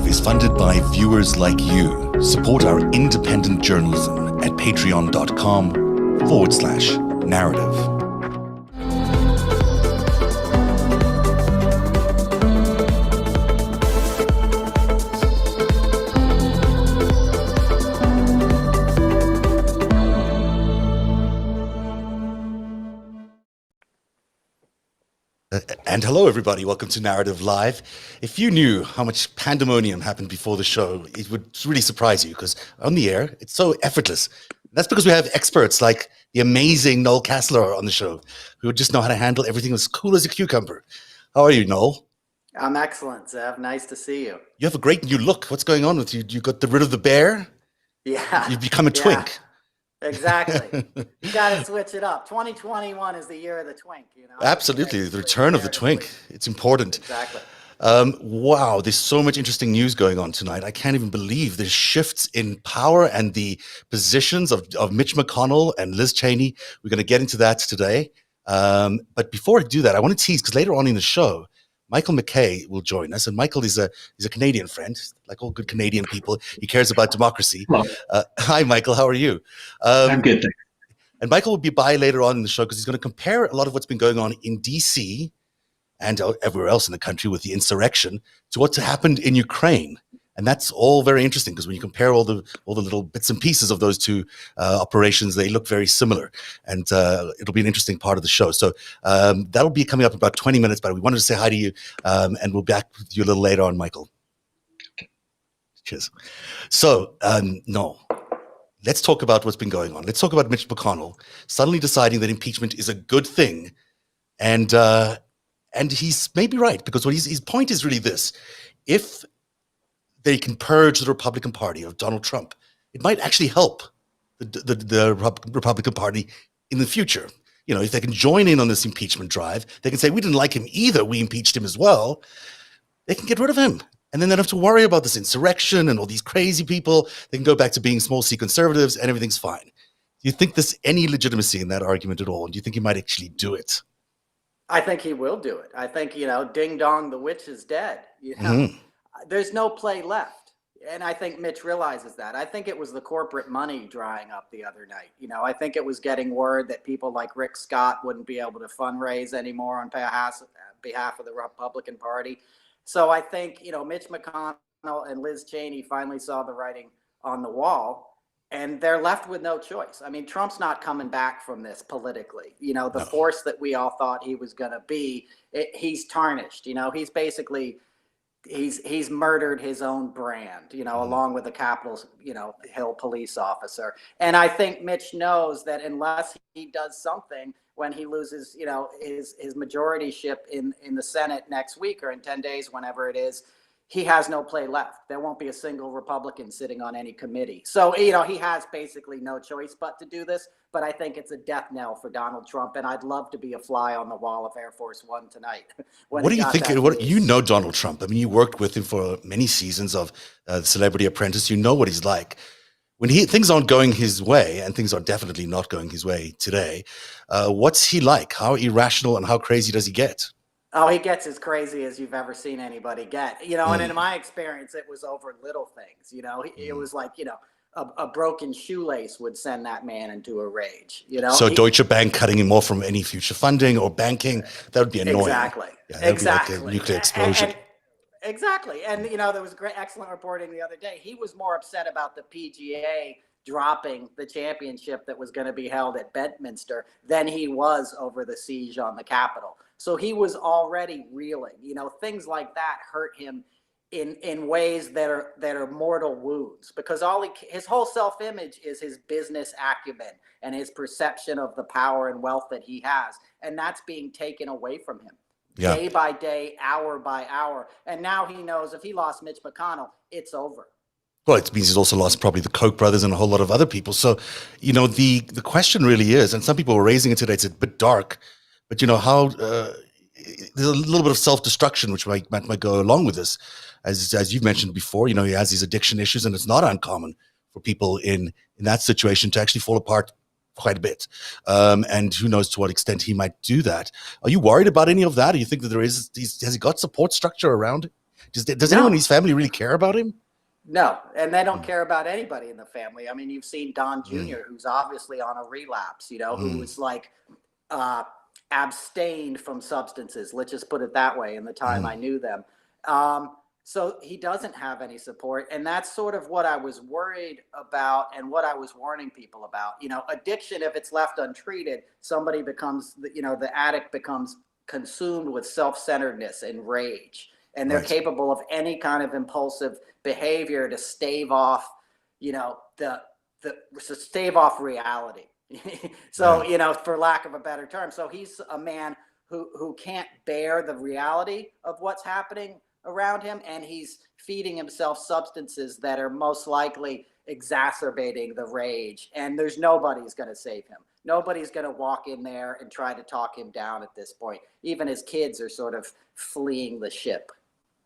Narativ is funded by viewers like you. Support our independent journalism at patreon.com/narrative. And hello, everybody. Welcome to Narrative Live. If you knew how much pandemonium happened before the show, it would really surprise you because on the air, it's so effortless. That's because we have experts like the amazing Noel Kassler on the show who just know how to handle everything as cool as a cucumber. How are you, Noel? I'm excellent, Zev. Nice to see you. You have a great new look. What's going on with you? You got rid of the bear? Yeah. You've become a twink. Exactly. You got to switch it up. 2021 is the year of the twink, you know. Absolutely. The return of the twink. It's important. Exactly. Wow, there's so much interesting news going on tonight. I can't even believe the shifts in power and the positions of Mitch McConnell and Liz Cheney. We're going to get into that today. But before I do that, I want to tease, because later on in the show, Michael McKay will join us. And Michael is a Canadian friend, like all good Canadian people. He cares about democracy. Hi, Michael. How are you? I'm good, thanks. And Michael will be by later on in the show because he's going to compare a lot of what's been going on in D.C. and everywhere else in the country with the insurrection to what's happened in Ukraine. And that's all very interesting because when you compare all the little bits and pieces of those two operations, they look very similar. And it'll be an interesting part of the show. So that'll be coming up in about 20 minutes, but we wanted to say hi to you and we'll be back with you a little later on, Michael. Okay. Cheers. So, no. Let's talk about what's been going on. Let's talk about Mitch McConnell suddenly deciding that impeachment is a good thing. And he's maybe right, because his point is really this. If they can purge the Republican Party of Donald Trump, it might actually help the Republican Party in the future. You know, if they can join in on this impeachment drive, they can say, we didn't like him either, we impeached him as well. They can get rid of him. And then they don't have to worry about this insurrection and all these crazy people. They can go back to being small C conservatives and everything's fine. Do you think there's any legitimacy in that argument at all? Do you think he might actually do it? I think he will do it. I think, ding dong, the witch is dead. There's no play left. And I think Mitch realizes that. I think it was the corporate money drying up the other night. I think it was getting word that people like Rick Scott wouldn't be able to fundraise anymore on behalf of the Republican Party. So I think, Mitch McConnell and Liz Cheney finally saw the writing on the wall, and they're left with no choice. I mean, Trump's not coming back from this politically. The force that we all thought he was going to be, he's tarnished. He's basically he's murdered his own brand, along with a Capitol, Hill police officer. And I think Mitch knows that unless he does something when he loses, his majorityship in the Senate next week or in 10 days, whenever it is, he has no play left. There won't be a single Republican sitting on any committee. So, he has basically no choice but to do this. But I think it's a death knell for Donald Trump. And I'd love to be a fly on the wall of Air Force One tonight. What do you think? You know Donald Trump. I mean, you worked with him for many seasons of The Celebrity Apprentice. You know what he's like. When things aren't going his way, and things are definitely not going his way today, what's he like? How irrational and how crazy does he get? Oh, he gets as crazy as you've ever seen anybody get, and in my experience, it was over little things, it was like, a broken shoelace would send that man into a rage, So Deutsche Bank cutting him off from any future funding or banking, that would be annoying. Exactly. Yeah, exactly. Be like a nuclear explosion. Exactly. And, there was excellent reporting the other day. He was more upset about the PGA dropping the championship that was going to be held at Bedminster than he was over the siege on the Capitol. So he was already reeling. Things like that hurt him in ways that are mortal wounds, because his whole self-image is his business acumen and his perception of the power and wealth that he has. And that's being taken away from him. Yeah. Day by day, hour by hour. And now he knows if he lost Mitch McConnell, it's over. Well, it means he's also lost probably the Koch brothers and a whole lot of other people. So, the question really is, and some people were raising it today, it's a bit dark, but how there's a little bit of self-destruction which might go along with this. As you've mentioned before, he has these addiction issues, and it's not uncommon for people in that situation to actually fall apart quite a bit. And who knows to what extent he might do that. Are you worried about any of that? Do you think that has he got support structure around Does anyone in his family really care about him? No, and they don't care about anybody in the family. I mean, you've seen Don Jr., who's obviously on a relapse, who was like abstained from substances. Let's just put it that way in the time I knew them. So he doesn't have any support. And that's sort of what I was worried about and what I was warning people about. Addiction, if it's left untreated, somebody becomes, the addict becomes consumed with self-centeredness and rage. And they're capable of any kind of impulsive behavior to stave off, to stave off reality. So, for lack of a better term. So he's a man who can't bear the reality of what's happening around him, and he's feeding himself substances that are most likely exacerbating the rage, and there's nobody who's going to save him. Nobody's going to walk in there and try to talk him down at this point. Even his kids are sort of fleeing the ship.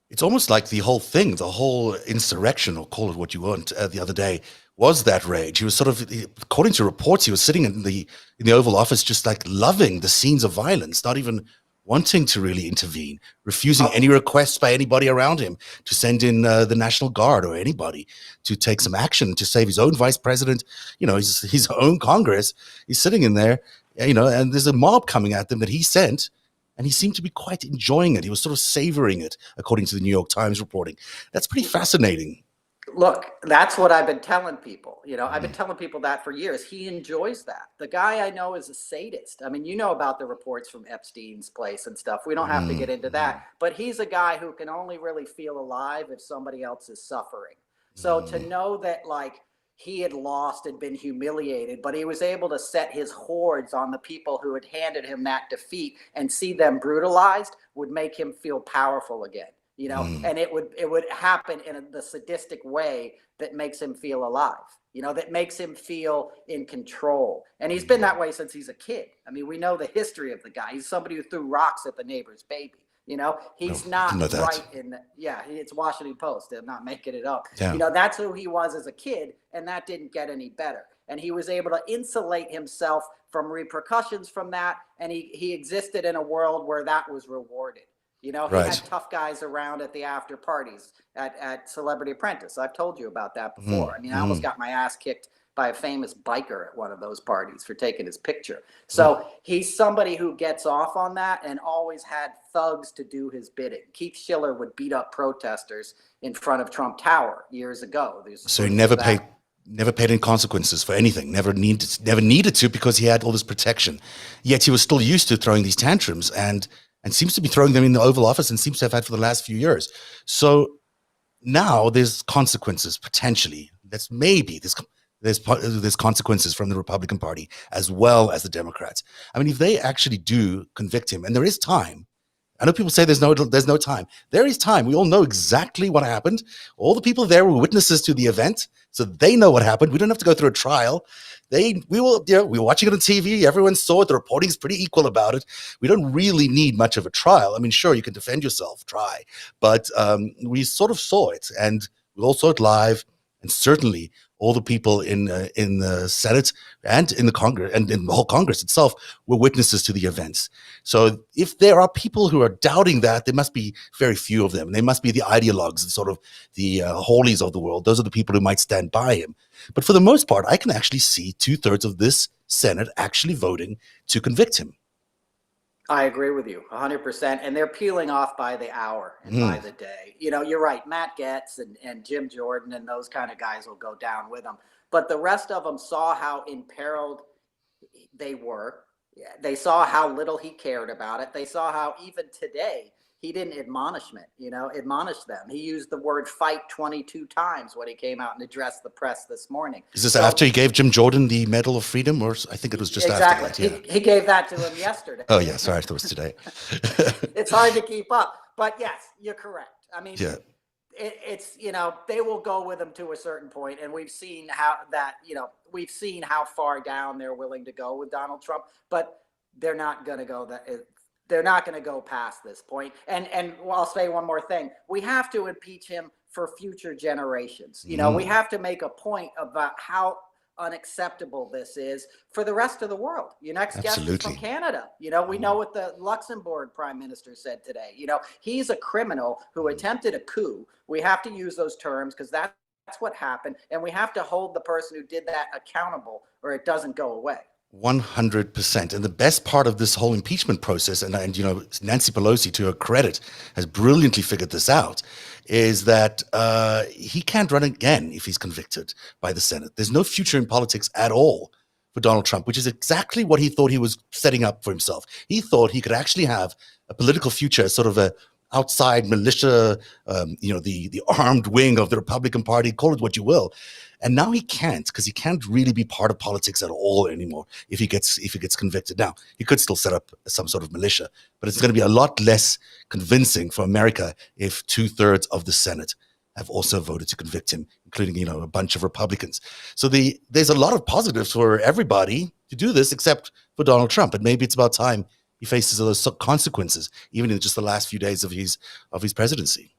It's almost like the whole thing, the whole insurrection, or call it what you want, the other day was that rage. He was sort of, according to reports, he was sitting in the Oval Office just like loving the scenes of violence, not even wanting to really intervene, refusing any requests by anybody around him to send in the National Guard or anybody to take some action to save his own vice president, his own Congress. He's sitting in there, and there's a mob coming at them that he sent, and he seemed to be quite enjoying it. He was sort of savoring it, according to the New York Times reporting. That's pretty fascinating. Look, that's what I've been telling people. I've been telling people that for years. He enjoys that. The guy I know is a sadist. I mean, about the reports from Epstein's place and stuff. We don't have to get into that. But he's a guy who can only really feel alive if somebody else is suffering. So to know that, like, he had lost and been humiliated, but he was able to set his hordes on the people who had handed him that defeat and see them brutalized would make him feel powerful again. And it would happen in the sadistic way that makes him feel alive, that makes him feel in control. And he's been that way since he's a kid. I mean, we know the history of the guy. He's somebody who threw rocks at the neighbor's baby. He's not right in the, it's Washington Post. I'm not making it up. Yeah. That's who he was as a kid, and that didn't get any better. And he was able to insulate himself from repercussions from that, and he existed in a world where that was rewarded. He had tough guys around at the after parties at Celebrity Apprentice. I've told you about that before. I mean, I almost got my ass kicked by a famous biker at one of those parties for taking his picture. So he's somebody who gets off on that and always had thugs to do his bidding. Keith Schiller would beat up protesters in front of Trump Tower years ago. So he never paid any consequences for anything, never needed to, because he had all this protection. Yet he was still used to throwing these tantrums and seems to be throwing them in the Oval Office, and seems to have had for the last few years. So now there's consequences, potentially. That's maybe there's consequences from the Republican Party as well as the Democrats. I mean, if they actually do convict him, and there is time. I know people say there's no time. There is time. We all know exactly what happened. All the people there were witnesses to the event, so they know what happened. We don't have to go through a we were watching it on TV. Everyone saw it. The reporting is pretty equal about it. We don't really need much of a trial. I mean, sure, you can defend yourself, try, but we sort of saw it, and we all saw it live. And certainly, all the people in the Senate and in the Congress and in the whole Congress itself were witnesses to the events. So if there are people who are doubting that, there must be very few of them. And they must be the ideologues and sort of the holies of the world. Those are the people who might stand by him. But for the most part, I can actually see 2/3 of this Senate actually voting to convict him. I agree with you 100%. And they're peeling off by the hour and by the day. You're right. Matt Gaetz and Jim Jordan and those kind of guys will go down with them. But the rest of them saw how imperiled they were. They saw how little he cared about it. They saw how even today he didn't admonish them. He used the word fight 22 times when he came out and addressed the press this morning. Is this after he gave Jim Jordan the Medal of Freedom? Or I think it was just after that. Yeah. He gave that to him yesterday. Oh, yeah. Sorry, it was today. It's hard to keep up. But yes, you're correct. I mean, it's, they will go with him to a certain point, and we've seen how far down they're willing to go with Donald Trump, but they're not going to go they're not going to go past this point. And I'll say one more thing. We have to impeach him for future generations. We have to make a point about how unacceptable this is for the rest of the world. Your next guest is from Absolutely. Canada. You know, we know what the Luxembourg prime minister said today. You know, he's a criminal who attempted a coup. We have to use those terms because that's what happened. And we have to hold the person who did that accountable or it doesn't go away. 100%. And the best part of this whole impeachment process, and you know, Nancy Pelosi, to her credit, has brilliantly figured this out, is that he can't run again if he's convicted by the Senate. There's no future in politics at all for Donald Trump, which is exactly what he thought he was setting up for himself. He thought he could actually have a political future as sort of a outside militia, you know, the armed wing of the Republican Party, call it what you will. And now he can't, because he can't really be part of politics at all anymore if he gets convicted. Now, he could still set up some sort of militia, but it's going to be a lot less convincing for America if 2/3 of the Senate have also voted to convict him, including, you know, a bunch of Republicans. So there's a lot of positives for everybody to do this except for Donald Trump. And maybe it's about time he faces those consequences, even in just the last few days of his presidency.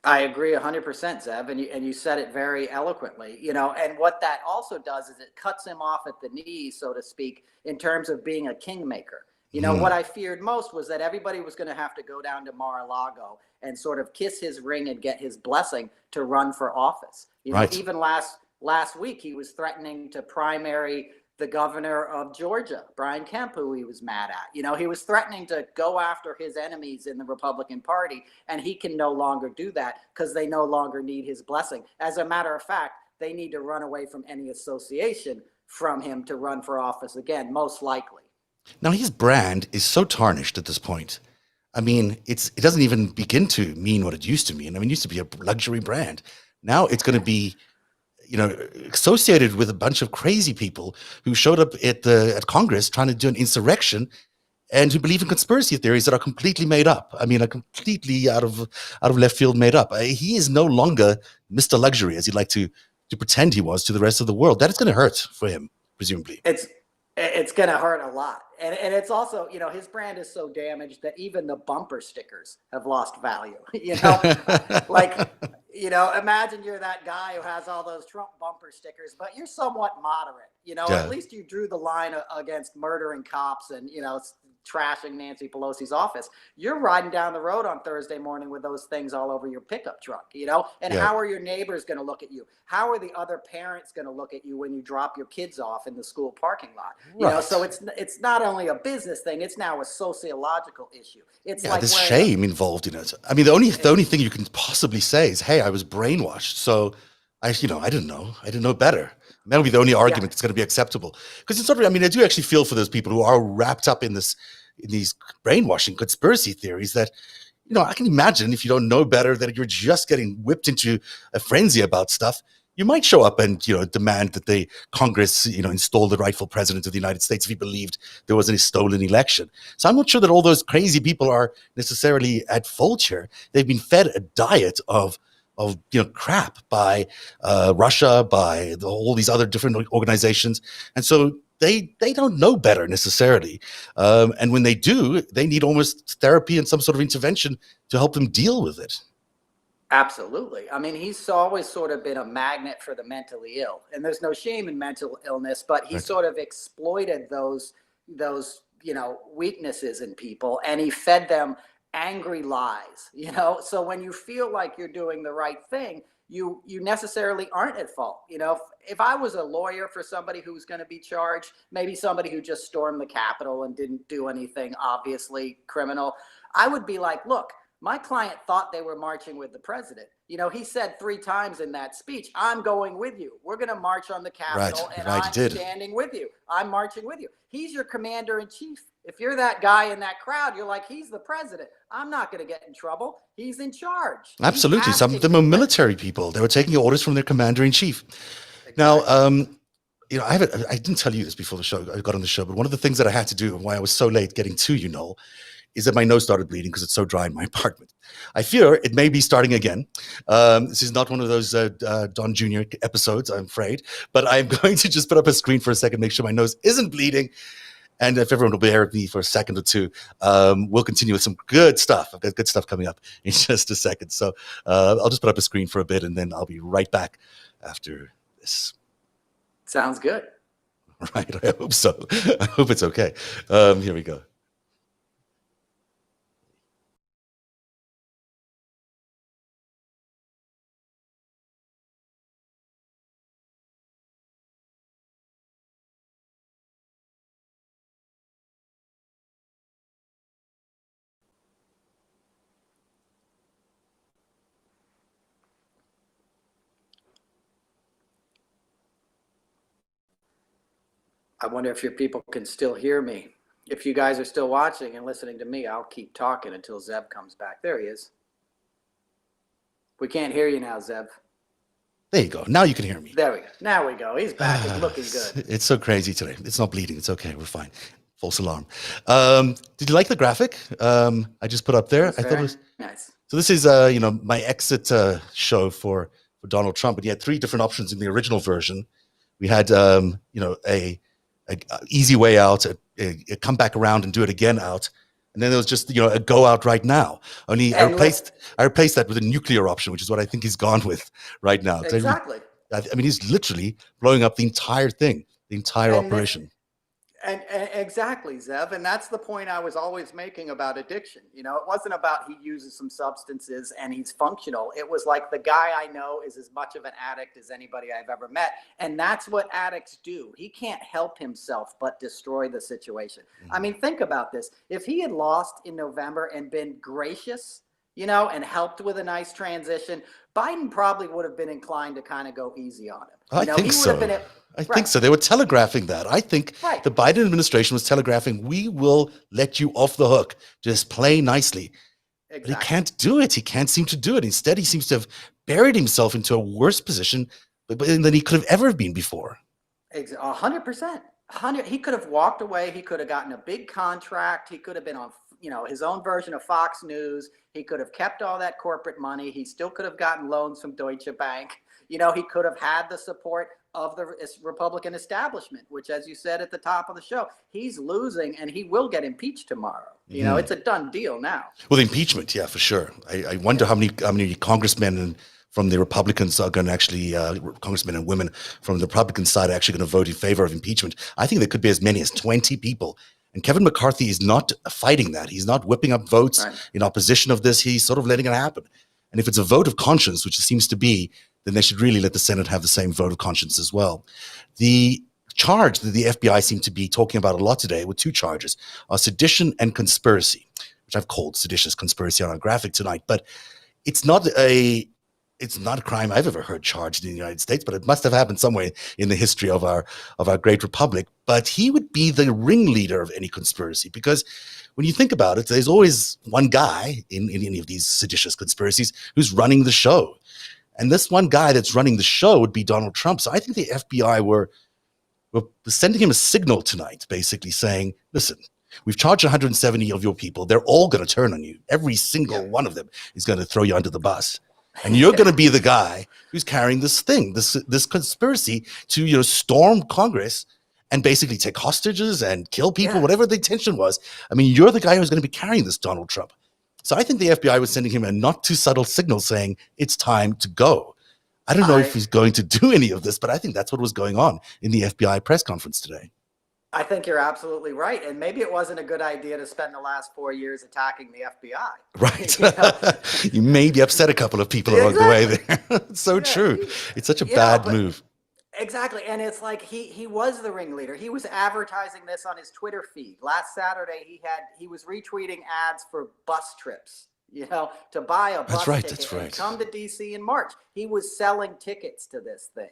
I agree 100%, Zev, and you said it very eloquently. You know, and what that also does is it cuts him off at the knees, so to speak, in terms of being a kingmaker. You know, what I feared most was that everybody was going to have to go down to Mar-a-Lago and sort of kiss his ring and get his blessing to run for office. You know, even last week he was threatening to primary the governor of Georgia, Brian Kemp, who he was mad at. You know, he was threatening to go after his enemies in the Republican Party, and he can no longer do that because they no longer need his blessing. As a matter of fact, they need to run away from any association from him to run for office again, most likely. Now, his brand is so tarnished at this point. I mean, it doesn't even begin to mean what it used to mean. I mean, it used to be a luxury brand. Now it's going to be, you know, associated with a bunch of crazy people who showed up at Congress trying to do an insurrection and who believe in conspiracy theories that are completely made up. I mean, are completely out of left field made up. He is no longer Mr. Luxury, as he'd like to pretend he was to the rest of the world. That is going to hurt for him, presumably. It's going to hurt a lot. And it's also, you know, his brand is so damaged that even the bumper stickers have lost value. You know, like, you know, imagine you're that guy who has all those Trump bumper stickers, but you're somewhat moderate. You know, at least you drew the line against murdering cops and, you know, trashing Nancy Pelosi's office. You're riding down the road on Thursday morning with those things all over your pickup truck, you know? And how are your neighbors going to look at you? How are the other parents going to look at you when you drop your kids off in the school parking lot? You know, so it's not only a business thing, it's now a sociological issue. It's like there's shame involved in it. I mean, the only thing you can possibly say is, hey, I was brainwashed. So I didn't know better. And that'll be the only argument that's going to be acceptable. Because it's sort of, I mean, I do actually feel for those people who are wrapped up in these brainwashing conspiracy theories that, you know, I can imagine if you don't know better, that you're just getting whipped into a frenzy about stuff. You might show up and, you know, demand that the Congress, you know, install the rightful president of the United States if you believed there was a stolen election. So I'm not sure that all those crazy people are necessarily at fault here. They've been fed a diet of you know, crap by Russia, by all these other different organizations, and so they don't know better necessarily. And when they do, they need almost therapy and some sort of intervention to help them deal with it. Absolutely. I mean, he's always sort of been a magnet for the mentally ill, and there's no shame in mental illness, but he sort of exploited those you know, weaknesses in people, and he fed them angry lies, you know? So when you feel like you're doing the right thing, you necessarily aren't at fault. You know, if I was a lawyer for somebody who's going to be charged, maybe somebody who just stormed the Capitol and didn't do anything obviously criminal, I would be like, look, my client thought they were marching with the president. You know, he said 3 times in that speech, I'm going with you. We're going to march on the Capitol, and I'm standing with you. I'm marching with you. He's your commander in chief. If you're that guy in that crowd, you're like, he's the president. I'm not going to get in trouble. He's in charge. Absolutely. Some of them are military people. They were taking orders from their commander in chief. Exactly. Now, you know, I didn't tell you this before the show. I got on the show, but one of the things that I had to do and why I was so late getting to you, Noel, is that my nose started bleeding because it's so dry in my apartment. I fear it may be starting again. This is not one of those Don Jr. episodes, I'm afraid, but I'm going to just put up a screen for a second, make sure my nose isn't bleeding. And if everyone will bear with me for a second or two, we'll continue with some good stuff. I've got good stuff coming up in just a second. So I'll just put up a screen for a bit, and then I'll be right back after this. Sounds good. Right, I hope so. I hope it's okay. Here we go. I wonder if your people can still hear me. If you guys are still watching and listening to me, I'll keep talking until Zeb comes back. There he is. We can't hear you now, Zeb. There you go. Now you can hear me. There we go. Now we go. He's back. He's looking good. It's so crazy today. It's not bleeding. It's okay. We're fine. False alarm. Did you like the graphic I just put up there? I thought it was nice. So this is my exit show for Donald Trump, and he had three different options in the original version. We had a easy way out, a come back around and do it again out. And then there was just, a go out right now. Only I replaced that with a nuclear option, which is what I think he's gone with right now. Exactly. I mean, he's literally blowing up the entire thing, the entire operation. And exactly, Zev. And that's the point I was always making about addiction. It wasn't about he uses some substances and he's functional. It was like the guy I know is as much of an addict as anybody I've ever met. And that's what addicts do. He can't help himself but destroy the situation. Mm-hmm. I mean, think about this. If he had lost in November and been gracious, and helped with a nice transition, Biden probably would have been inclined to kind of go easy on him. I think so. I think so. They were telegraphing that. I think the Biden administration was telegraphing, we will let you off the hook. Just play nicely. Exactly. But he can't do it. He can't seem to do it. Instead, he seems to have buried himself into a worse position than he could have ever been before. 100%. He could have walked away. He could have gotten a big contract. He could have been on his own version of Fox News. He could have kept all that corporate money. He still could have gotten loans from Deutsche Bank. He could have had the support of the Republican establishment, which, as you said at the top of the show, he's losing and he will get impeached tomorrow. It's a done deal now. Well, the impeachment, yeah, for sure. I wonder how many congressmen from the Republicans are going to actually, congressmen and women from the Republican side are actually going to vote in favor of impeachment. I think there could be as many as 20 people. And Kevin McCarthy is not fighting that. He's not whipping up votes in opposition of this. He's sort of letting it happen. And if it's a vote of conscience, which it seems to be, then they should really let the Senate have the same vote of conscience as well. The charge that the FBI seem to be talking about a lot today, with two charges, are sedition and conspiracy, which I've called seditious conspiracy on our graphic tonight. But it's not a crime I've ever heard charged in the United States, but it must have happened somewhere in the history of our great republic. But he would be the ringleader of any conspiracy, because when you think about it, there's always one guy in any of these seditious conspiracies who's running the show. And this one guy that's running the show would be Donald Trump. So I think the FBI were sending him a signal tonight, basically saying, listen, we've charged 170 of your people. They're all going to turn on you. Every single one of them is going to throw you under the bus. And you're going to be the guy who's carrying this thing, this conspiracy to, storm Congress and basically take hostages and kill people, whatever the intention was. I mean, you're the guy who's going to be carrying this, Donald Trump. So I think the FBI was sending him a not too subtle signal saying it's time to go. I don't know if he's going to do any of this, but I think that's what was going on in the FBI press conference today. I think you're absolutely right. And maybe it wasn't a good idea to spend the last 4 years attacking the FBI. Right. You maybe upset a couple of people along the way there. It's so true. It's such a bad move. Exactly. And it's like he was the ringleader. He was advertising this on his Twitter feed. Last Saturday, he was retweeting ads for bus trips, to buy a bus ticket and come to DC in March. He was selling tickets to this thing,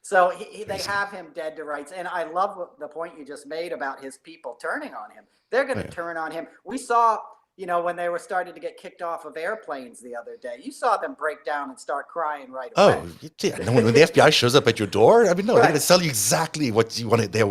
So they have him dead to rights. And I love the point you just made about his people turning on him. They're going to turn on him. We saw, when they were starting to get kicked off of airplanes the other day, you saw them break down and start crying right away. Oh, yeah. When the FBI shows up at your door, I mean, no, they're going to tell you exactly what you want to hear.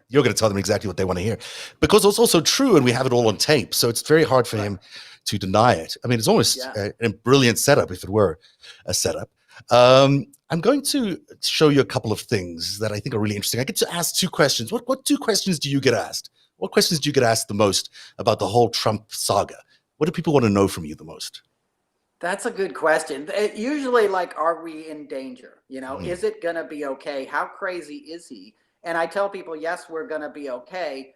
You're going to tell them exactly what they want to hear. Because it's also true, and we have it all on tape. So it's very hard for him to deny it. I mean, it's almost a brilliant setup if it were a setup. I'm going to show you a couple of things that I think are really interesting. I get to ask two questions. What two questions do you get asked? What questions do you get asked the most about the whole Trump saga? What do people want to know from you the most? That's a good question. Usually, like, are we in danger? Mm. Is it going to be okay? How crazy is he? And I tell people, yes, we're going to be okay,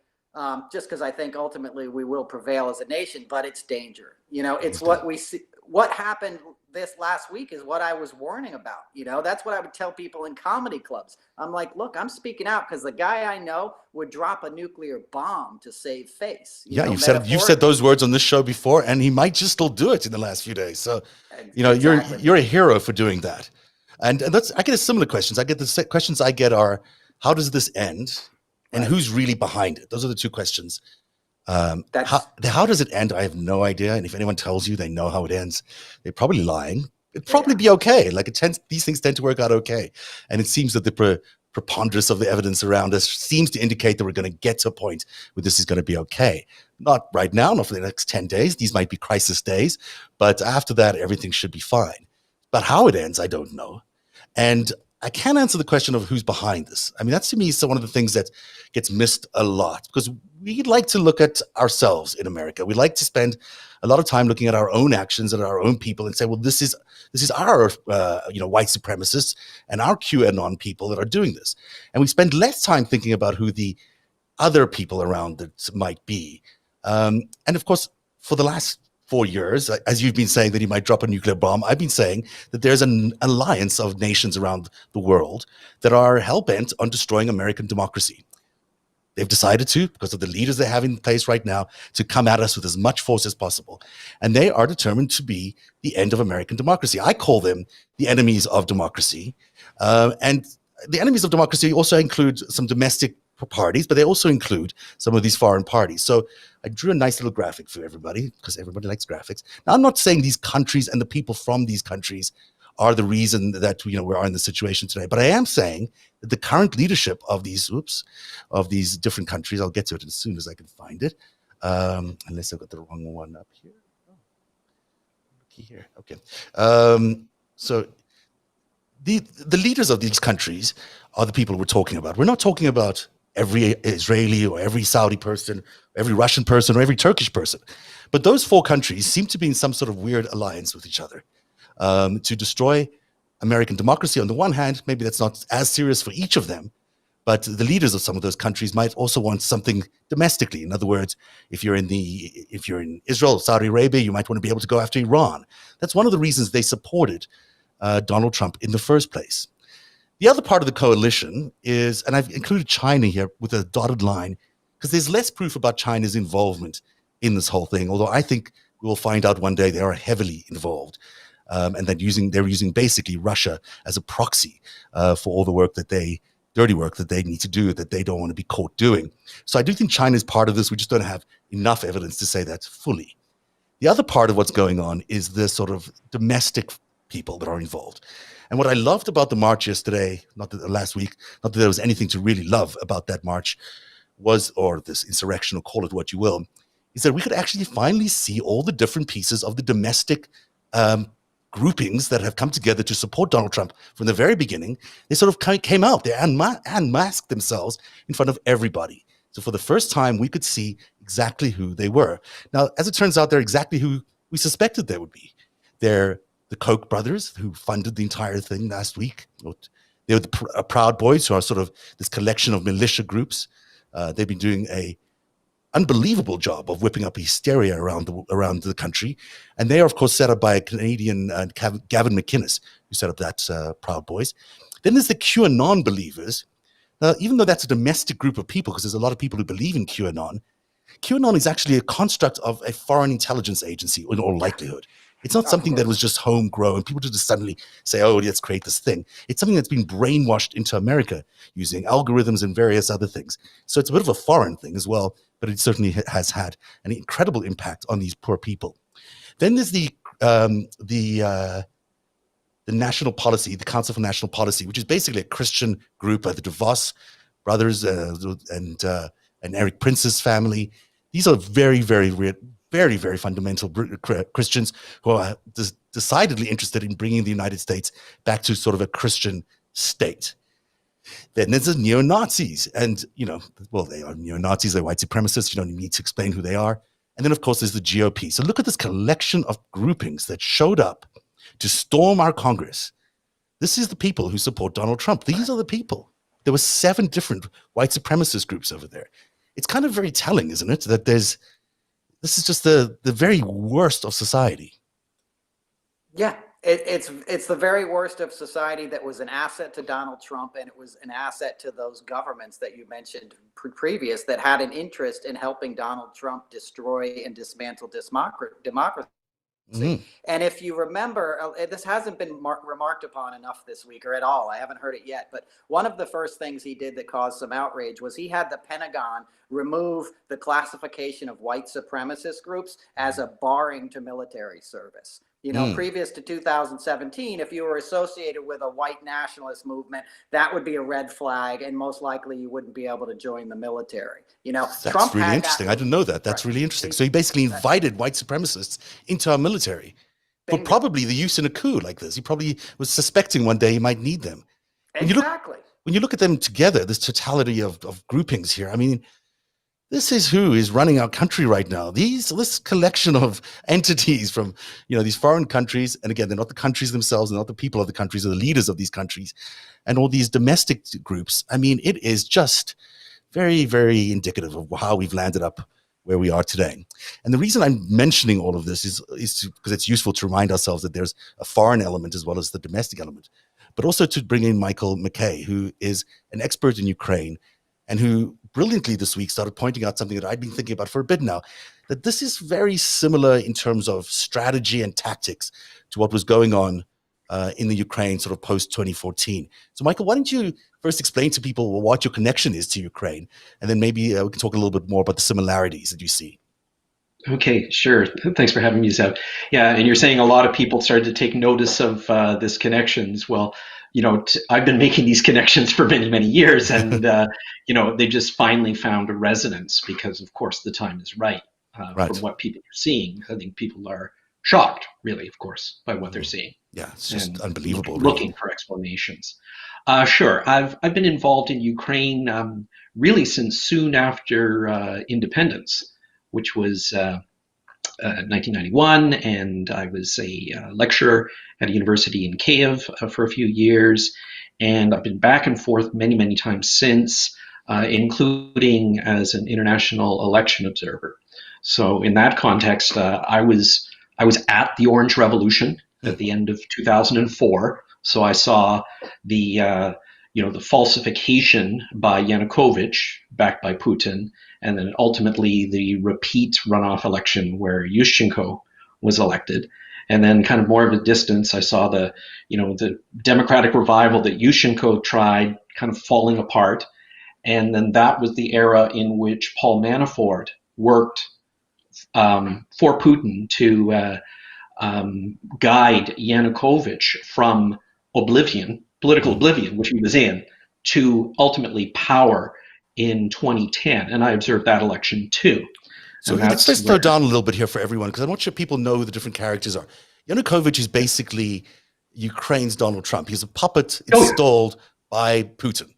just because I think ultimately we will prevail as a nation, but it's danger. It's what we see. What happened this last week is what I was warning about. That's what I would tell people in comedy clubs. I'm like, look, I'm speaking out because the guy I know would drop a nuclear bomb to save face. Yeah, you've said those words on this show before, and he might just still do it in the last few days. So, Exactly. you're a hero for doing that. And that's I get similar questions. I get the questions I get are, how does this end, and Right. who's really behind it? Those are the two questions. That's How does it end? I have no idea. And if anyone tells you they know how it ends, they're probably lying. It'd probably be okay. Like these things tend to work out okay. And it seems that the preponderance of the evidence around us seems to indicate that we're going to get to a point where this is going to be okay. Not right now, not for the next 10 days. These might be crisis days, but after that, everything should be fine. But how it ends, I don't know. And I can't answer the question of who's behind this. I mean, that's to me so one of the things that gets missed a lot, because we like to look at ourselves in America. We like to spend a lot of time looking at our own actions and our own people and say, well, this is our white supremacists and our QAnon people that are doing this. And we spend less time thinking about who the other people around it might be. And of course, for the last 4 years, as you've been saying that he might drop a nuclear bomb, I've been saying that there's an alliance of nations around the world that are hell-bent on destroying American democracy. They've decided to, because of the leaders they have in place right now, to come at us with as much force as possible. And they are determined to be the end of American democracy. I call them the enemies of democracy. And the enemies of democracy also include some domestic parties, but they also include some of these foreign parties. So I drew a nice little graphic for everybody, because everybody likes graphics. Now, I'm not saying these countries and the people from these countries are the reason that we are in the situation today, but I am saying that the current leadership of these different countries, I'll get to it as soon as I can find it, unless I've got the wrong one up here. Here, okay. So the leaders of these countries are the people we're talking about. We're not talking about every Israeli or every Saudi person, every Russian person, or every Turkish person. But those 4 countries seem to be in some sort of weird alliance with each other to destroy American democracy on the one hand. Maybe that's not as serious for each of them, but the leaders of some of those countries might also want something domestically. In other words, if you're in Israel, Saudi Arabia, you might want to be able to go after Iran. That's one of the reasons they supported Donald Trump in the first place. The other part of the coalition is, and I've included China here with a dotted line, because there's less proof about China's involvement in this whole thing, although I think we will find out one day they are heavily involved. And that they're using basically Russia as a proxy for all the dirty work that they need to do, that they don't want to be caught doing. So I do think China is part of this. We just don't have enough evidence to say that fully. The other part of what's going on is the sort of domestic people that are involved. And what I loved about the march yesterday, last week, not that there was anything to really love about that march, or this insurrection, or call it what you will, is that we could actually finally see all the different pieces of the domestic groupings that have come together to support Donald Trump from the very beginning. They sort of came out there and masked themselves in front of everybody. So for the first time, we could see exactly who they were. Now, as it turns out, they're exactly who we suspected they would be. They're the Koch brothers, who funded the entire thing last week. They're the Proud Boys, who are sort of this collection of militia groups. They've been doing a unbelievable job of whipping up hysteria around the country. And they are, of course, set up by a Canadian, Gavin McInnes, who set up that Proud Boys. Then there's the QAnon believers. Now, even though that's a domestic group of people, because there's a lot of people who believe in QAnon is actually a construct of a foreign intelligence agency in all likelihood. It's not something that was just homegrown. People just suddenly say, oh, let's create this thing. It's something that's been brainwashed into America using algorithms and various other things. So it's a bit of a foreign thing as well, but it certainly has had an incredible impact on these poor people. Then there's the National Policy, the Council for National Policy, which is basically a Christian group by the DeVos brothers and Eric Prince's family. These are very, very, very, very fundamental Christians who are decidedly interested in bringing the United States back to sort of a Christian state. Then there's the neo-Nazis. And, they are neo-Nazis, they're white supremacists. You don't need to explain who they are. And then, of course, there's the GOP. So look at this collection of groupings that showed up to storm our Congress. This is the people who support Donald Trump. These are the people. There were 7 different white supremacist groups over there. It's kind of very telling, isn't it, that this is just the very worst of society. Yeah, it's the very worst of society that was an asset to Donald Trump, and it was an asset to those governments that you mentioned previous that had an interest in helping Donald Trump destroy and dismantle democracy. And if you remember, this hasn't been remarked upon enough this week or at all. I haven't heard it yet. But one of the first things he did that caused some outrage was he had the Pentagon remove the classification of white supremacist groups as a barring to military service. Previous to 2017, if you were associated with a white nationalist movement, that would be a red flag, and most likely you wouldn't be able to join the military. That's Trump really interesting. I didn't know that. That's really interesting. So he basically invited white supremacists into our military for probably the use in a coup like this. He probably was suspecting one day he might need them. Exactly. When you look at them together, this totality of groupings here, I mean, this is who is running our country right now. This collection of entities from, these foreign countries, and again, they're not the countries themselves, they're not the people of the countries, or the leaders of these countries, and all these domestic groups. I mean, it is just very, very indicative of how we've landed up where we are today. And the reason I'm mentioning all of this is because it's useful to remind ourselves that there's a foreign element as well as the domestic element, but also to bring in Michael McKay, who is an expert in Ukraine and who brilliantly this week started pointing out something that I'd been thinking about for a bit now, that this is very similar in terms of strategy and tactics to what was going on in the Ukraine sort of post-2014. So Michael, why don't you first explain to people what your connection is to Ukraine, and then maybe we can talk a little bit more about the similarities that you see. Okay, sure. Thanks for having me, Zev. Yeah, and you're saying a lot of people started to take notice of this connections. Well, I've been making these connections for many, many years, and they just finally found a resonance because, of course, the time is right, from what people are seeing. I think people are shocked, really, of course, by what they're seeing. Yeah, it's just unbelievable. Looking for explanations. Sure, I've been involved in Ukraine really since soon after independence, which was 1991, and I was a lecturer at a university in Kiev for a few years, and I've been back and forth many, many times since, including as an international election observer. So in that context, I was at the Orange Revolution at the end of 2004. So I saw the the falsification by Yanukovych, backed by Putin, and then ultimately the repeat runoff election where Yushchenko was elected. And then kind of more of a distance, I saw the democratic revival that Yushchenko tried kind of falling apart. And then that was the era in which Paul Manafort worked for Putin to guide Yanukovych from political oblivion, which he was in, to ultimately power in 2010. And I observed that election too. So let's slow down a little bit here for everyone, because I'm not sure people know who the different characters are. Yanukovych is basically Ukraine's Donald Trump. He's a puppet installed by Putin.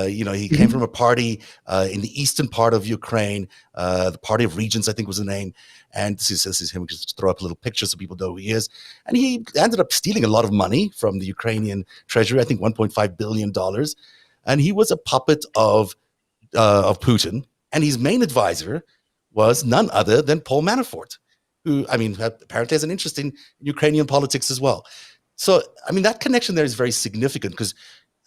He came from a party in the eastern part of Ukraine, the Party of Regents, I think was the name. And this is him. We can just throw up a little picture so people know who he is. And he ended up stealing a lot of money from the Ukrainian treasury, I think $1.5 billion. And he was a puppet of Putin. And his main advisor was none other than Paul Manafort, who, apparently has an interest in Ukrainian politics as well. So, that connection there is very significant because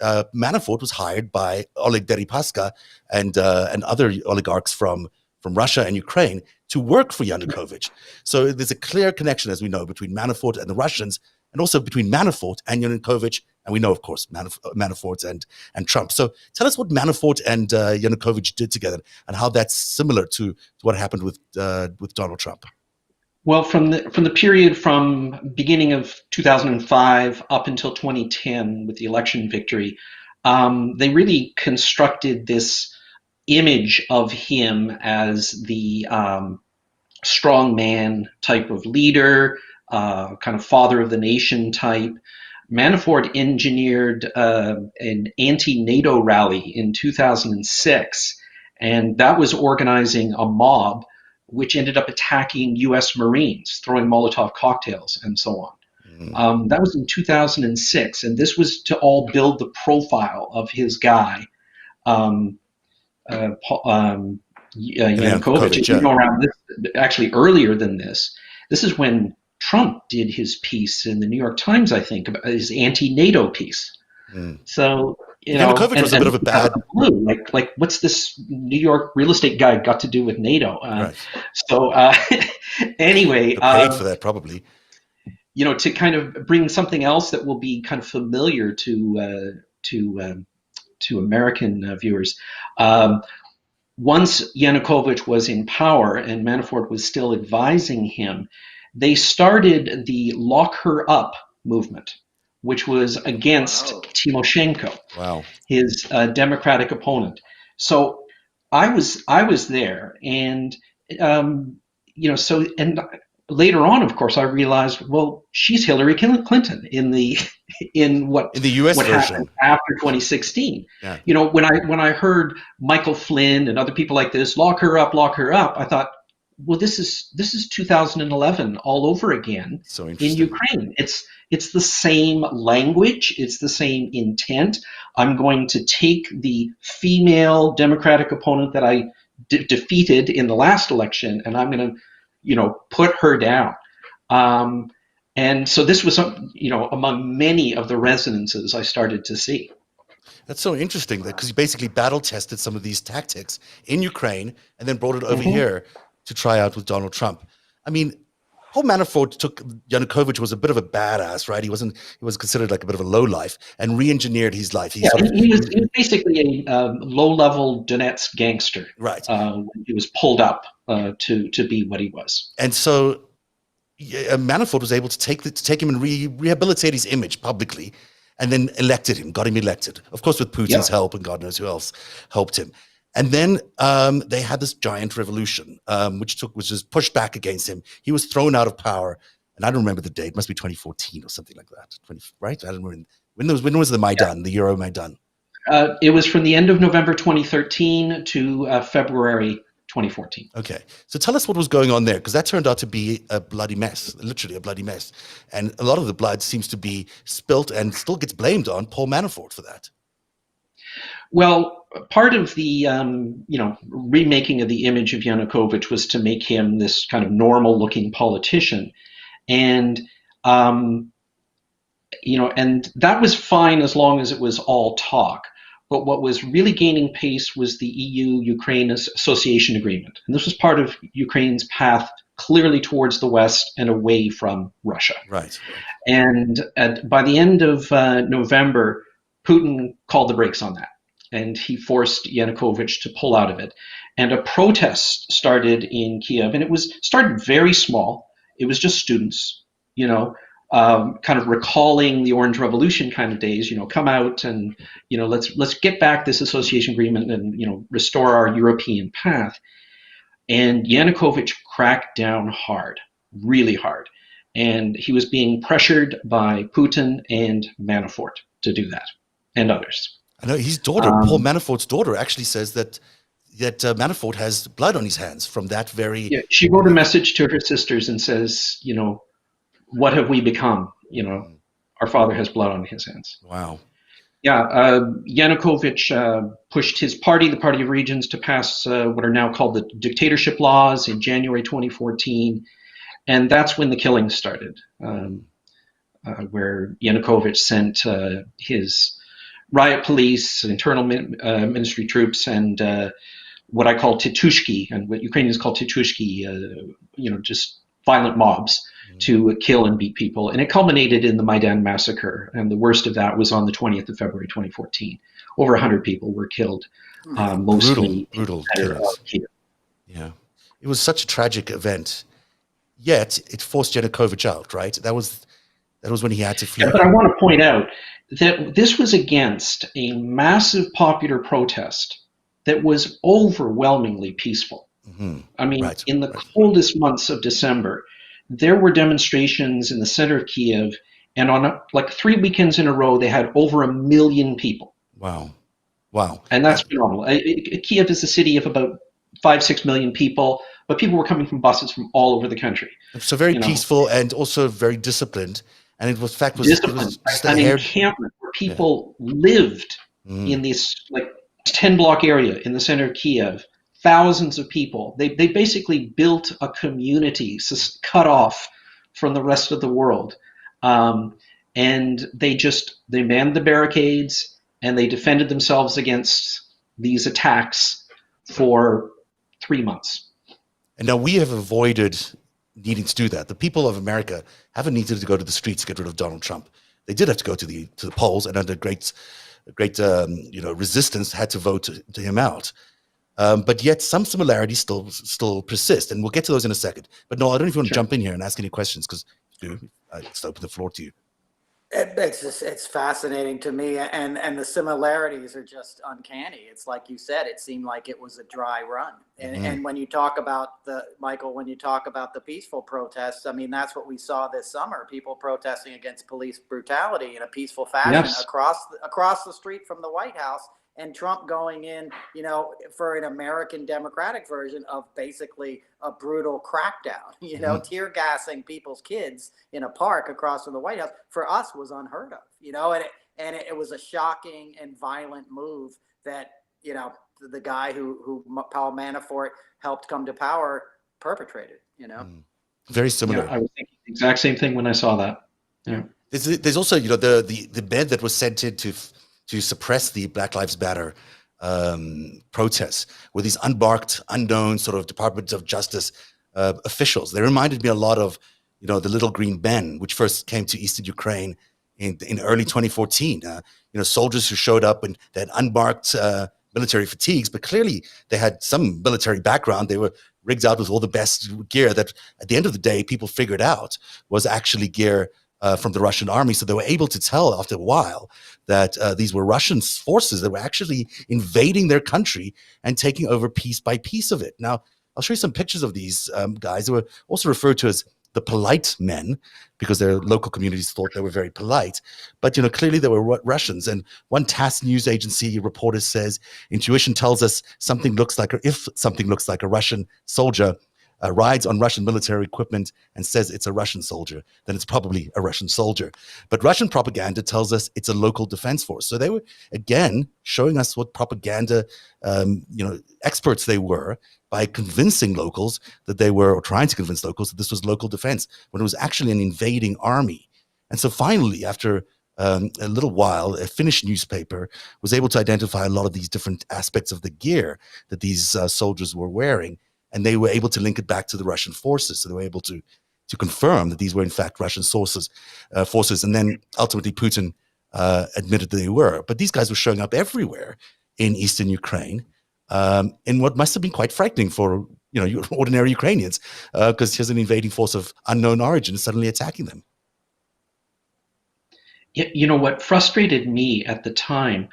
Manafort was hired by Oleg Deripaska and other oligarchs from Russia and Ukraine to work for Yanukovych. So there's a clear connection, as we know, between Manafort and the Russians, and also between Manafort and Yanukovych, and we know, of course, Manafort and Trump. So tell us what Manafort and Yanukovych did together, and how that's similar to what happened with Donald Trump. Well, from the period from beginning of 2005 up until 2010 with the election victory, they really constructed this image of him as the strong man type of leader, kind of father of the nation type. Manafort engineered an anti-NATO rally in 2006, and that was organizing a mob which ended up attacking U.S. Marines, throwing Molotov cocktails and so on. That was in 2006, and this was to all build the profile of his guy, Yanukovych. Yanukovych, yeah. You know, around this, actually earlier than this, this is when Trump did his piece in the New York Times, I think, about his anti-NATO piece. So, you know, Yanukovych was a bit of a bad. Blue, like what's this New York real estate guy got to do with NATO? Right. So anyway, Paid for that probably. You know, to kind of bring something else that will be kind of familiar to American viewers. Once Yanukovych was in power and Manafort was still advising him, they started the Lock Her Up movement, which was against Timoshenko, his Democratic opponent. So I was there, and you know, so and later on, of course, I realized, well, she's Hillary Clinton in the U.S. what version happened after 2016. Yeah. You know, when I heard Michael Flynn and other people like this, lock her up, I thought, well, this is 2011 all over again in Ukraine. It's the same language, it's the same intent. I'm going to take the female Democratic opponent that I defeated in the last election, and I'm going to, you know, put her down. And so this was, you know, among many of the resonances I started to see. That's so interesting, because he basically battle tested some of these tactics in Ukraine and then brought it over here to try out with Donald Trump. I mean, Paul Manafort Yanukovych was a bit of a badass, right? He was considered like a bit of a low life and re-engineered his life. He was basically a low-level Donetsk gangster. Right. He was pulled up to be what he was. And so Manafort was able to take him and rehabilitate his image publicly, and then got him elected. Of course, with Putin's help, and God knows who else helped him. And then they had this giant revolution, which was pushed back against him. He was thrown out of power, and I don't remember the date. It must be 2014 or something like that. Right? I don't remember when was the Maidan, the Euro Maidan. It was from the end of November 2013 to February 2014. Okay, so tell us what was going on there, because that turned out to be a bloody mess, literally a bloody mess, and a lot of the blood seems to be spilt and still gets blamed on Paul Manafort for that. Well, part of the you know, remaking of the image of Yanukovych was to make him this kind of normal-looking politician, and you know, and that was fine as long as it was all talk. But what was really gaining pace was the EU-Ukraine Association Agreement, and this was part of Ukraine's path clearly towards the West and away from Russia. Right. And by the end of November, Putin called the brakes on that, and he forced Yanukovych to pull out of it. And a protest started in Kiev, and it started very small. It was just students, you know, kind of recalling the Orange Revolution kind of days, you know, come out and, you know, let's get back this association agreement and, you know, restore our European path. And Yanukovych cracked down hard, really hard. And he was being pressured by Putin and Manafort to do that, and others. I know his daughter, Paul Manafort's daughter, actually says that Manafort has blood on his hands from that very... Yeah, she wrote a message to her sisters and says, you know, what have we become? You know, our father has blood on his hands. Wow. Yeah, Yanukovych pushed his party, the Party of Regions, to pass what are now called the dictatorship laws in January 2014. And that's when the killings started, where Yanukovych sent his riot police, internal ministry troops, and what I call titushki, and what Ukrainians call titushki, you know, just violent mobs, to kill and beat people. And it culminated in the Maidan massacre. And the worst of that was on the 20th of February, 2014. Over 100 people were killed, mostly brutal killings. Yeah. It was such a tragic event. Yet it forced Yanukovych out, right? That was when he had to flee. Yeah, but I want to point out that this was against a massive popular protest that was overwhelmingly peaceful. Mm-hmm. I mean, in the coldest months of December, there were demonstrations in the center of Kiev, and on like 3 weekends in a row, they had over 1 million people. Wow. And that's phenomenal. Kiev is a city of about 5-6 million people. but people were coming from buses from all over the country. So very You know, peaceful and also very disciplined. And it was, in fact, it disciplined, was just a an hair. encampment where Yeah. people lived in this like 10-block area in the center of Kiev. Thousands of people. They basically built a community cut off from the rest of the world, and they manned the barricades and they defended themselves against these attacks for 3 months. And now we have avoided needing to do that. The people of America haven't needed to go to the streets to get rid of Donald Trump. They did have to go to the polls, and under great resistance, had to vote to him out. But yet some similarities still persist, and we'll get to those in a second. But no, I don't know if you want to jump in here and ask any questions, because I just open the floor to you. It's fascinating to me, and the similarities are just uncanny. It's like you said, it seemed like it was a dry run. And when you talk about when you talk about the peaceful protests, I mean, that's what we saw this summer: people protesting against police brutality in a peaceful fashion across the street from the White House. And Trump going in, for an American Democratic version of basically a brutal crackdown, tear gassing people's kids in a park across from the White House, for us was unheard of, and it was a shocking and violent move that, the guy who Paul Manafort helped come to power perpetrated, Very similar. Yeah, I was thinking the exact same thing when I saw that. Yeah. There's also, the bed that was sent in to suppress the Black Lives Matter protests with these unbarked, unknown sort of Department of Justice officials. They reminded me a lot of, the Little Green Men, which first came to Eastern Ukraine in early 2014. Soldiers who showed up and they had unmarked military fatigues, but clearly they had some military background. They were rigged out with all the best gear that, at the end of the day, people figured out was actually gear from the Russian army. So they were able to tell after a while that these were Russian forces that were actually invading their country and taking over piece by piece of it. Now, I'll show you some pictures of these guys who were also referred to as the polite men because their local communities thought they were very polite. But, clearly they were Russians. And one TASS news agency reporter says, intuition tells us if something looks like a Russian soldier rides on Russian military equipment and says it's a Russian soldier, then it's probably a Russian soldier. But Russian propaganda tells us it's a local defense force. So they were, again, showing us what propaganda, experts they were by convincing locals that they were, or trying to convince locals that this was local defense when it was actually an invading army. And so finally, after a little while, a Finnish newspaper was able to identify a lot of these different aspects of the gear that these soldiers were wearing. And they were able to link it back to the Russian forces. So they were able to confirm that these were in fact Russian forces. And then ultimately Putin admitted that they were. But these guys were showing up everywhere in Eastern Ukraine in what must have been quite frightening for ordinary Ukrainians, because here's an invading force of unknown origin suddenly attacking them. What frustrated me at the time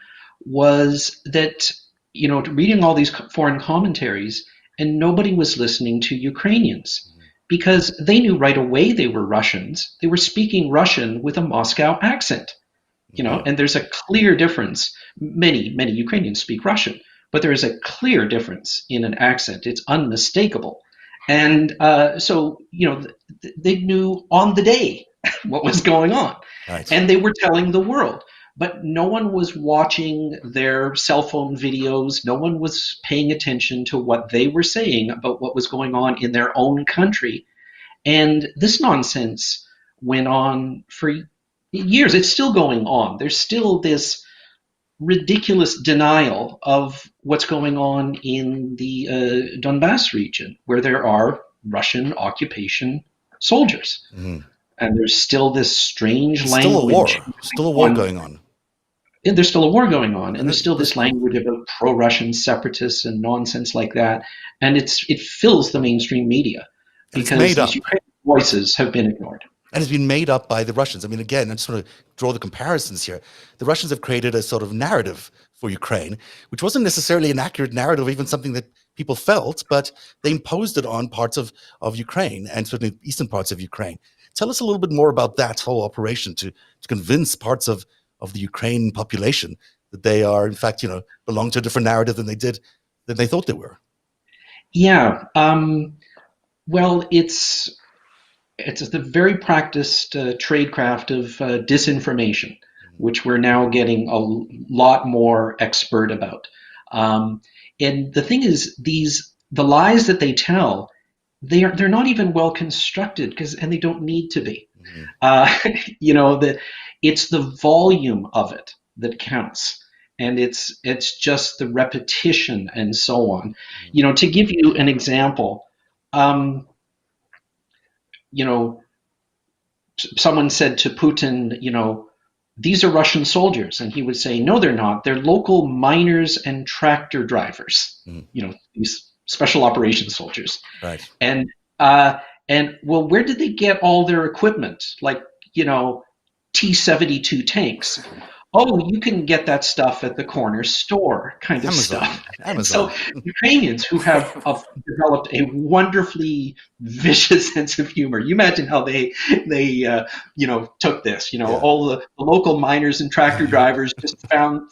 was that, reading all these foreign commentaries, and nobody was listening to Ukrainians because they knew right away they were Russians. They were speaking Russian with a Moscow accent, and there's a clear difference. Many Ukrainians speak Russian, but there is a clear difference in an accent. It's unmistakable. And so, they knew on the day what was going on. Right. And they were telling the world. But no one was watching their cell phone videos. No one was paying attention to what they were saying about what was going on in their own country. And this nonsense went on for years. It's still going on. There's still this ridiculous denial of what's going on in the Donbass region, where there are Russian occupation soldiers. Mm-hmm. And there's still this strange language. Still a war going on. And there's still a war going on, and there's still this language about pro-Russian separatists and nonsense like that, and it fills the mainstream media because these Ukrainian voices have been ignored. And it's been made up by the Russians. I mean, again, I just want to draw the comparisons here. The Russians have created a sort of narrative for Ukraine, which wasn't necessarily an accurate narrative, even something that people felt, but they imposed it on parts of Ukraine, and certainly eastern parts of Ukraine. Tell us a little bit more about that whole operation to convince parts of the Ukraine population that they are, in fact, belong to a different narrative than they thought they were. Yeah. Well, it's the very practiced tradecraft of disinformation, which we're now getting a lot more expert about. And the thing is, the lies that they tell, they're not even well constructed and they don't need to be. Mm-hmm. Uh, it's the volume of it that counts, and it's just the repetition and so on. To give you an example, um, you know, someone said to Putin, these are Russian soldiers, and he would say, no, they're not. They're local miners and tractor drivers. Mm. These special operations soldiers. Right. And uh, well, where did they get all their equipment? Like, T-72 tanks. Oh, you can get that stuff at the corner store, kind of Amazon. stuff. And Amazon. so Ukrainians who have developed a wonderfully vicious sense of humor. You imagine how they took this. Yeah. All the local miners and tractor drivers just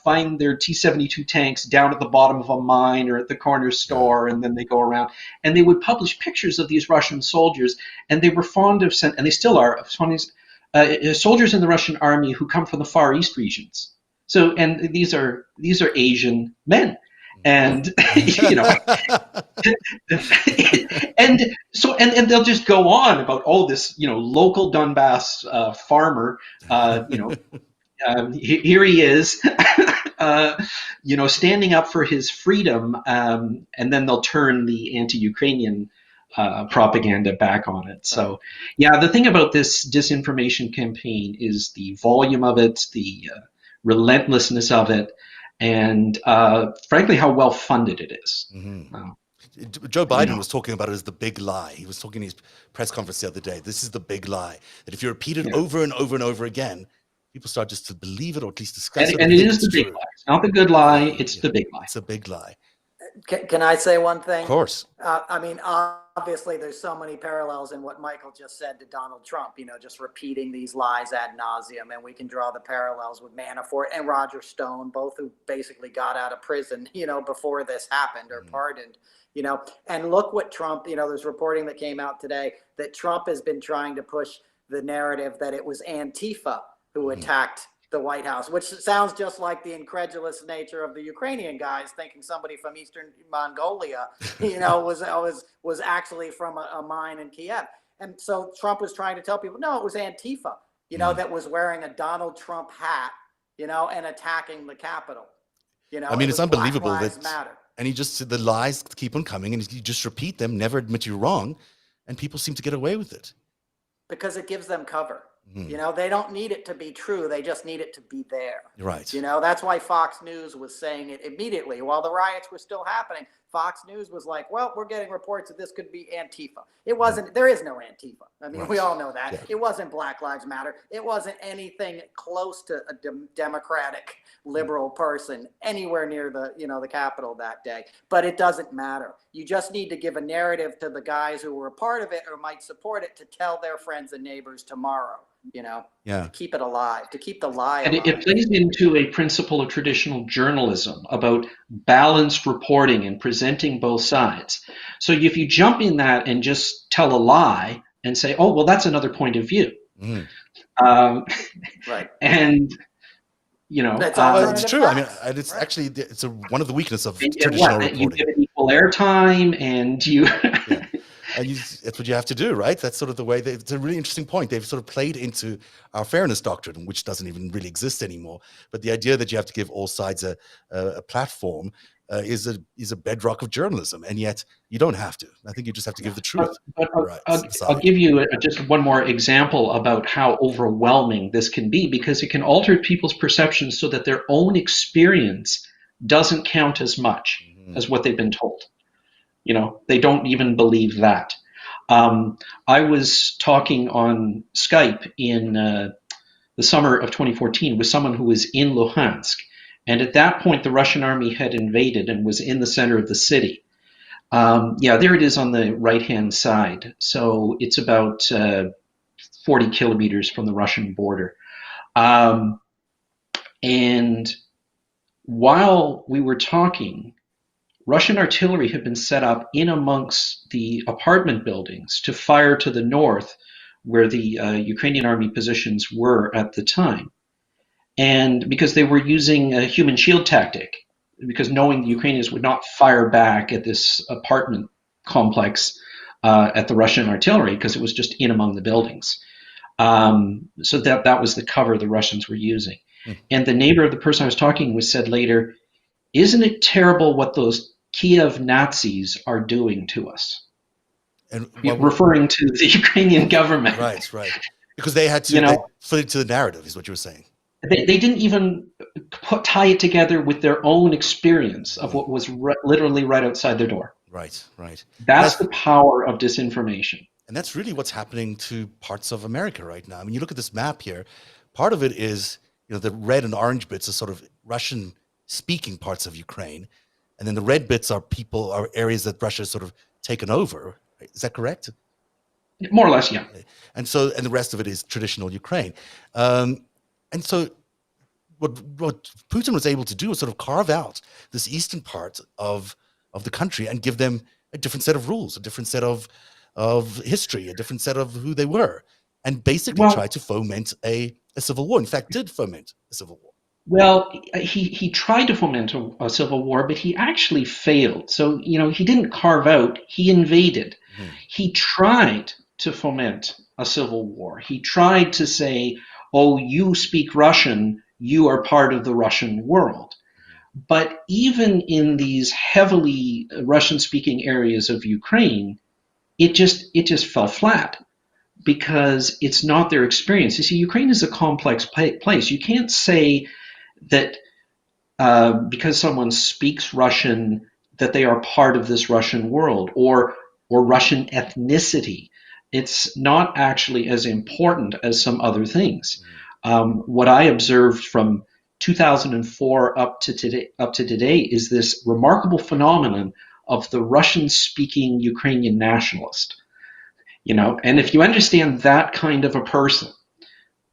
find their T-72 tanks down at the bottom of a mine or at the corner store, and then they go around and they would publish pictures of these Russian soldiers, and they were fond of and they still are soldiers in the Russian army who come from the Far East regions. So, and these are Asian men, and and so and they'll just go on about this local Donbass farmer. Here he is, standing up for his freedom, and then they'll turn the anti-Ukrainian propaganda back on it. So, yeah, the thing about this disinformation campaign is the volume of it, the relentlessness of it, and frankly, how well funded it is. Mm-hmm. Joe Biden was talking about it as the big lie. He was talking in his press conference the other day. This is the big lie, that if you repeat it over and over and over again, people start just to believe it, or at least discuss it. And it is the big lie. It's not the good lie. It's the big lie. It's a big lie. Can I say one thing? Of course. I mean, obviously, there's so many parallels in what Michael just said to Donald Trump, just repeating these lies ad nauseum. And we can draw the parallels with Manafort and Roger Stone, both who basically got out of prison, before this happened or pardoned, And look what Trump, there's reporting that came out today that Trump has been trying to push the narrative that it was Antifa who attacked the White House, which sounds just like the incredulous nature of the Ukrainian guys thinking somebody from Eastern Mongolia, was actually from a mine in Kiev. And so Trump was trying to tell people, no, it was Antifa, that was wearing a Donald Trump hat, and attacking the Capitol. I mean, it's unbelievable that, matter. And the lies keep on coming, and you just repeat them, never admit you're wrong, and people seem to get away with it. Because it gives them cover. They don't need it to be true. They just need it to be there. Right. That's why Fox News was saying it immediately while the riots were still happening. Fox News was like, well, we're getting reports that this could be Antifa. It wasn't. There is no Antifa. I mean, we all know that. Yeah. It wasn't Black Lives Matter. It wasn't anything close to a democratic liberal person anywhere near the Capitol that day. But it doesn't matter. You just need to give a narrative to the guys who were a part of it or might support it to tell their friends and neighbors tomorrow. To keep it alive, to keep the lie alive. And it plays into a principle of traditional journalism about balanced reporting and presenting both sides. So if you jump in that and just tell a lie and say, oh, well, that's another point of view. Right. And, it's true. I mean, it's actually, it's one of the weaknesses of traditional reporting. You give it equal airtime and you... And that's what you have to do, right? That's sort of the way it's a really interesting point. They've sort of played into our fairness doctrine, which doesn't even really exist anymore. But the idea that you have to give all sides a platform is a bedrock of journalism, and yet you don't have to. I think you just have to give the truth. I'll give you just one more example about how overwhelming this can be, because it can alter people's perceptions so that their own experience doesn't count as much as what they've been told. They don't even believe that. I was talking on Skype in the summer of 2014 with someone who was in Luhansk. And at that point, the Russian army had invaded and was in the center of the city. There it is on the right-hand side. So it's about 40 kilometers from the Russian border. And while we were talking, Russian artillery had been set up in amongst the apartment buildings to fire to the north, where the Ukrainian army positions were at the time. And because they were using a human shield tactic, because knowing the Ukrainians would not fire back at this apartment complex at the Russian artillery, because it was just in among the buildings. So that was the cover the Russians were using. Mm. And the neighbor of the person I was talking with said later, "Isn't it terrible what those Kiev Nazis are doing to us?" And Referring to the Ukrainian government. Right. Because they had to You they know, fit it to the narrative, is what you were saying. they didn't even tie it together with their own experience of what was literally right outside their door. Right. That's the power of disinformation. And that's really what's happening to parts of America right now. I mean, you look at this map here, part of it is, the red and orange bits are sort of Russian speaking parts of Ukraine. And then the red bits are areas that Russia has sort of taken over. Is that correct? More or less, yeah. And the rest of it is traditional Ukraine. And so what Putin was able to do was sort of carve out this eastern part of the country and give them a different set of rules, a different set of history, a different set of who they were, and basically try to foment a civil war. In fact, did foment a civil war. Well, he tried to foment a civil war, but he actually failed. So, he didn't carve out, he invaded. Mm-hmm. He tried to foment a civil war. He tried to say, oh, you speak Russian, you are part of the Russian world. But even in these heavily Russian-speaking areas of Ukraine, it just fell flat, because it's not their experience. You see, Ukraine is a complex place. You can't say that because someone speaks Russian that they are part of this Russian world or Russian ethnicity. It's not actually as important as some other things. What I observed from 2004 up to today is this remarkable phenomenon of the Russian-speaking Ukrainian nationalist. And if you understand that kind of a person,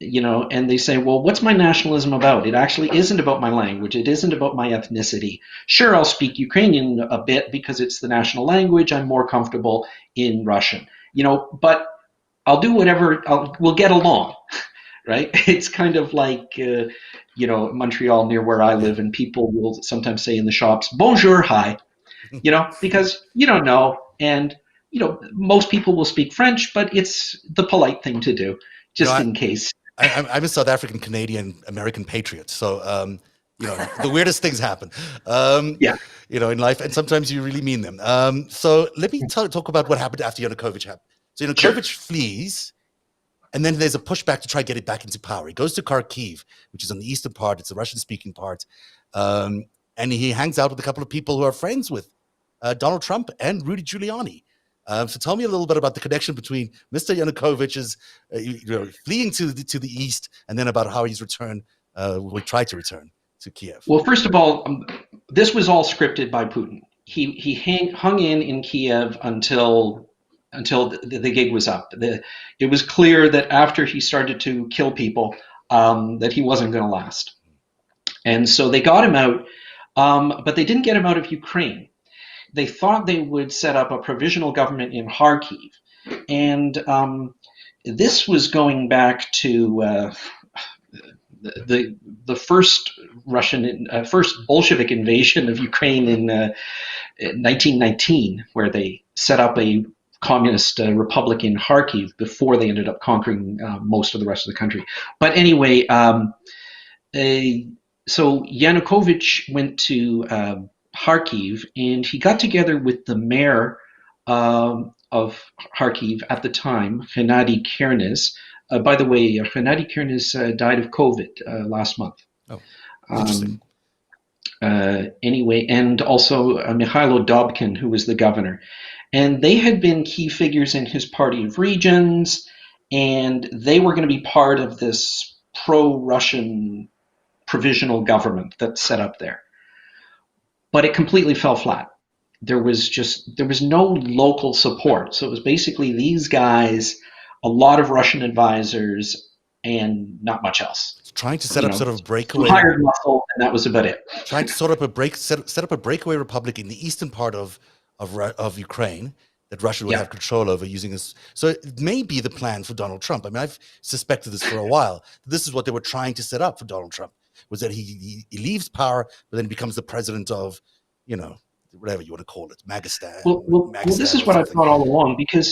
and they say, well, what's my nationalism about? It actually isn't about my language. It isn't about my ethnicity. Sure, I'll speak Ukrainian a bit because it's the national language. I'm more comfortable in Russian, but I'll do whatever. We'll get along, right? It's kind of like, Montreal, near where I live, and people will sometimes say in the shops, bonjour, hi, because you don't know. And, most people will speak French, but it's the polite thing to do, just in case. I'm a South African, Canadian, American patriot. So, the weirdest things happen, in life. And sometimes you really mean them. So let me talk about what happened after Yanukovych happened. So Yanukovych flees, and then there's a pushback to try to get it back into power. He goes to Kharkiv, which is on the eastern part. It's the Russian-speaking part. And he hangs out with a couple of people who are friends with Donald Trump and Rudy Giuliani. So tell me a little bit about the connection between Mr. Yanukovych's fleeing to the east, and then about how he's returned, we tried to return to Kiev. Well, first of all, this was all scripted by Putin. He hung in Kiev until the gig was up. It was clear that after he started to kill people, that he wasn't going to last. And so they got him out, but they didn't get him out of Ukraine. They thought they would set up a provisional government in Kharkiv. And this was going back to the first first Bolshevik invasion of Ukraine in 1919, where they set up a communist republic in Kharkiv before they ended up conquering most of the rest of the country. But anyway, so Yanukovych went to Kharkiv, and he got together with the mayor of Kharkiv at the time, Gennady Kernes. By the way, Gennady Kernes died of COVID last month. Oh, interesting. Anyway, and also Mikhailo Dobkin, who was the governor. And they had been key figures in his party of regions, and they were going to be part of this pro-Russian provisional government that's set up there. But it completely fell flat. There was no local support. So it was basically these guys, a lot of Russian advisors, and not much else. trying to set you up know, sort of a some breakaway, hired muscle, and that was about it. trying to set up a breakaway republic in the eastern part of Ukraine that Russia would Yeah. have control over using this. So it may be the plan for Donald Trump. I mean, I've suspected this for a while. This is what they were trying to set up for Donald Trump, was that he leaves power, but then becomes the president of, you know, whatever you want to call it, Well, this Magistan is or what I something. thought all along, because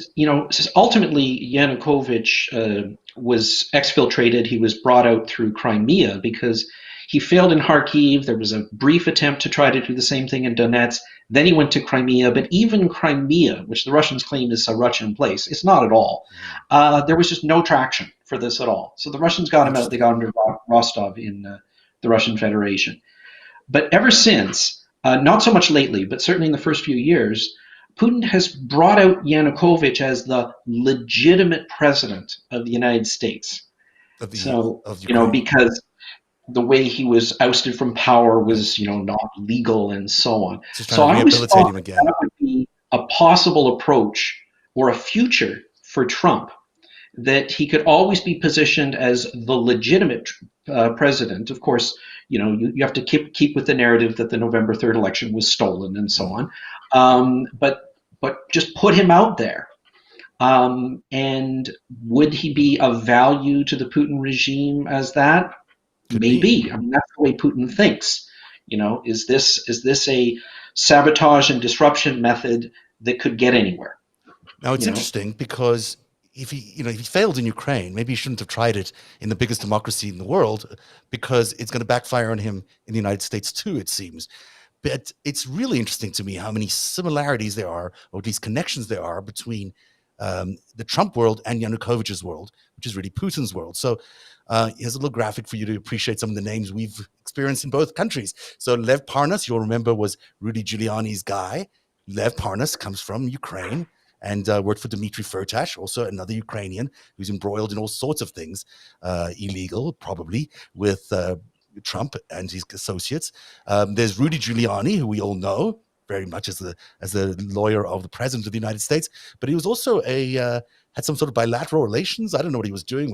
ultimately Yanukovych was exfiltrated. He was brought out through Crimea because he failed in Kharkiv. There was a brief attempt to try to do the same thing in Donetsk. Then he went to Crimea, but even Crimea, which the Russians claim is a Russian place, it's not at all. There was just no traction for this at all. So the Russians got him out. They got him to Rostov in the Russian Federation. But ever since, not so much lately, but certainly in the first few years, Putin has brought out Yanukovych as the legitimate president of the United States. So, Of Ukraine. because the way he was ousted from power was, not legal and so on. Just So trying to I always rehabilitate thought him that again. that would be a possible approach or a future for Trump, that he could always be positioned as the legitimate president. Of course, you have to keep with the narrative that the November 3rd election was stolen and so on. But just put him out there. And would he be of value to the Putin regime as that? Could be. Maybe. I mean, that's the way Putin thinks. Is this a sabotage and disruption method that could get anywhere? Now it's You know, interesting because if he failed in Ukraine, maybe he shouldn't have tried it in the biggest democracy in the world, because it's going to backfire on him in the United States too, it seems. But it's really interesting to me how many similarities there are, or at least connections there are, between the Trump world and Yanukovych's world, which is really Putin's world. So here's a little graphic for you to appreciate some of the names we've experienced in both countries. So Lev Parnas, you'll remember, was Rudy Giuliani's guy. Lev Parnas comes from Ukraine and worked for Dmitry Firtash, also another Ukrainian who's embroiled in all sorts of things, illegal probably, with Trump and his associates. There's Rudy Giuliani, who we all know very much as the lawyer of the president of the United States, but he was also had some sort of bilateral relations. I don't know what he was doing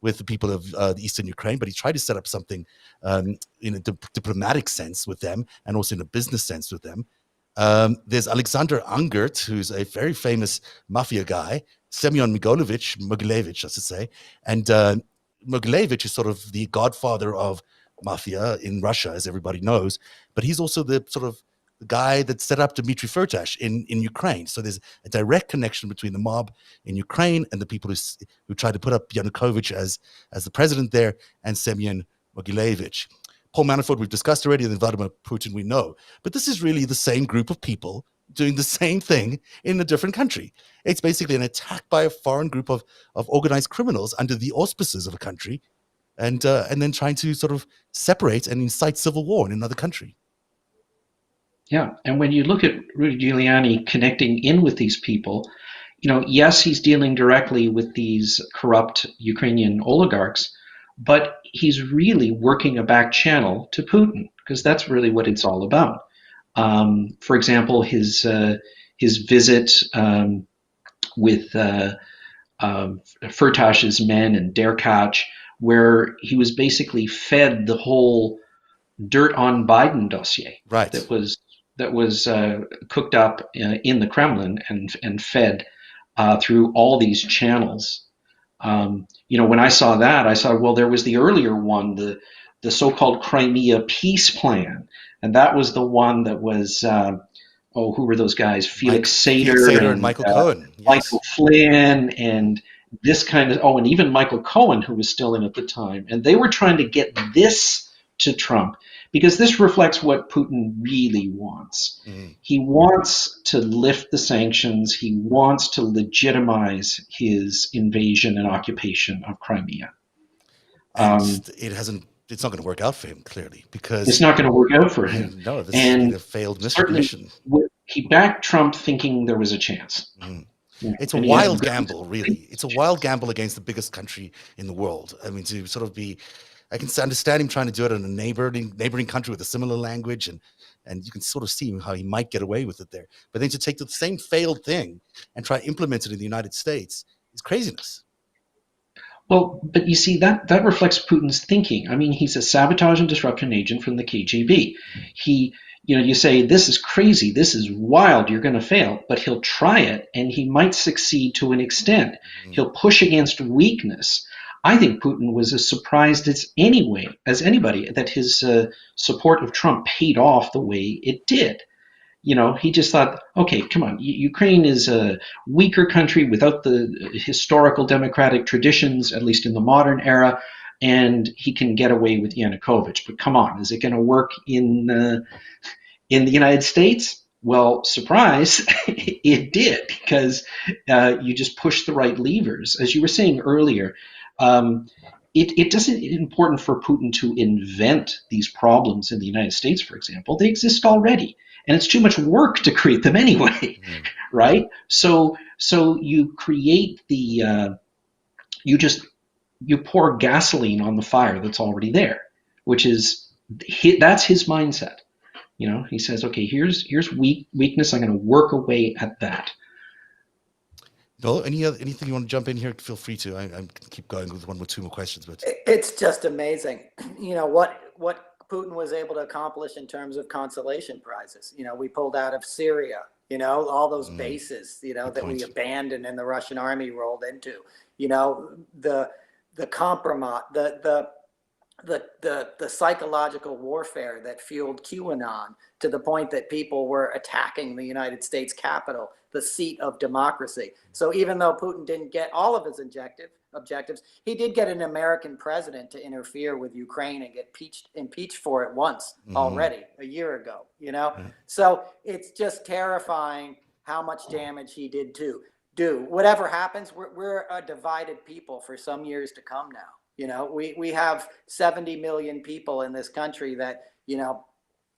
with the people of the Eastern Ukraine, but he tried to set up something in a diplomatic sense with them, and also in a business sense with them. There's Alexander Angert, who's a very famous mafia guy, Semyon Mogilevich, I should say. And Mogilevich is sort of the godfather of mafia in Russia, as everybody knows, but he's also the sort of the guy that set up Dmitry Firtash in Ukraine. So there's a direct connection between the mob in Ukraine and the people who tried to put up Yanukovych as the president there, and Semyon Mogilevich. Paul Manafort, we've discussed already, and Vladimir Putin, we know. But this is really the same group of people doing the same thing in a different country. It's basically an attack by a foreign group of organized criminals under the auspices of a country, and then trying to sort of separate and incite civil war in another country. Yeah, and when you look at Rudy Giuliani connecting in with these people, yes, he's dealing directly with these corrupt Ukrainian oligarchs, but he's really working a back channel to Putin, because that's really what it's all about. For example, his visit with Firtash's men and Derkach, where he was basically fed the whole dirt on Biden dossier Right. that was cooked up in the Kremlin and fed through all these channels. When I saw that, I saw, well, there was the earlier one, the so-called Crimea Peace Plan, and that was the one that was who were those guys? Felix Sater and Michael Cohen. Yes. Michael Flynn and this kind of, and even Michael Cohen, who was still in at the time. And they were trying to get this to Trump, because this reflects what Putin really wants. Mm. He wants to lift the sanctions. He wants to legitimize his invasion and occupation of Crimea. And it's not going to work out for him, clearly, because it's not going to work out for him. No, this has been a failed mission. He backed Trump thinking there was a chance. Mm. It's a wild gamble, really. It's a wild gamble against the biggest country in the world. I mean, to sort of I can understand him trying to do it in a neighboring country with a similar language, and you can sort of see how he might get away with it there. But then to take the same failed thing and try to implement it in the United States is craziness. Well, but you see that reflects Putin's thinking. I mean, he's a sabotage and disruption agent from the KGB. He, you say this is crazy, this is wild, you're going to fail, but he'll try it, and he might succeed to an extent. He'll push against weakness. I think Putin was as surprised as anybody that his support of Trump paid off the way it did. He just thought, okay, come on, Ukraine is a weaker country without the historical democratic traditions, at least in the modern era, and he can get away with Yanukovych. But come on, is it going to work in the United States? Well, surprise, it did, because you just push the right levers. As you were saying earlier, it doesn't important for Putin to invent these problems in the United States, for example. They exist already, and it's too much work to create them anyway, right? So you create you pour gasoline on the fire that's already there, which is that's his mindset. He says, okay, here's weakness. I'm going to work away at that. No, anything you want to jump in here? Feel free to. I keep going with one or two more questions, but it's just amazing. What Putin was able to accomplish in terms of consolation prizes. We pulled out of Syria. All those bases. That we abandoned and the Russian army rolled into. The compromise, the psychological warfare that fueled QAnon to the point that people were attacking the United States Capitol, the seat of democracy. So even though Putin didn't get all of his objectives, he did get an American president to interfere with Ukraine and get impeached for it once already a year ago, So it's just terrifying how much damage he did do. Whatever happens, we're a divided people for some years to come now. We have 70 million people in this country that,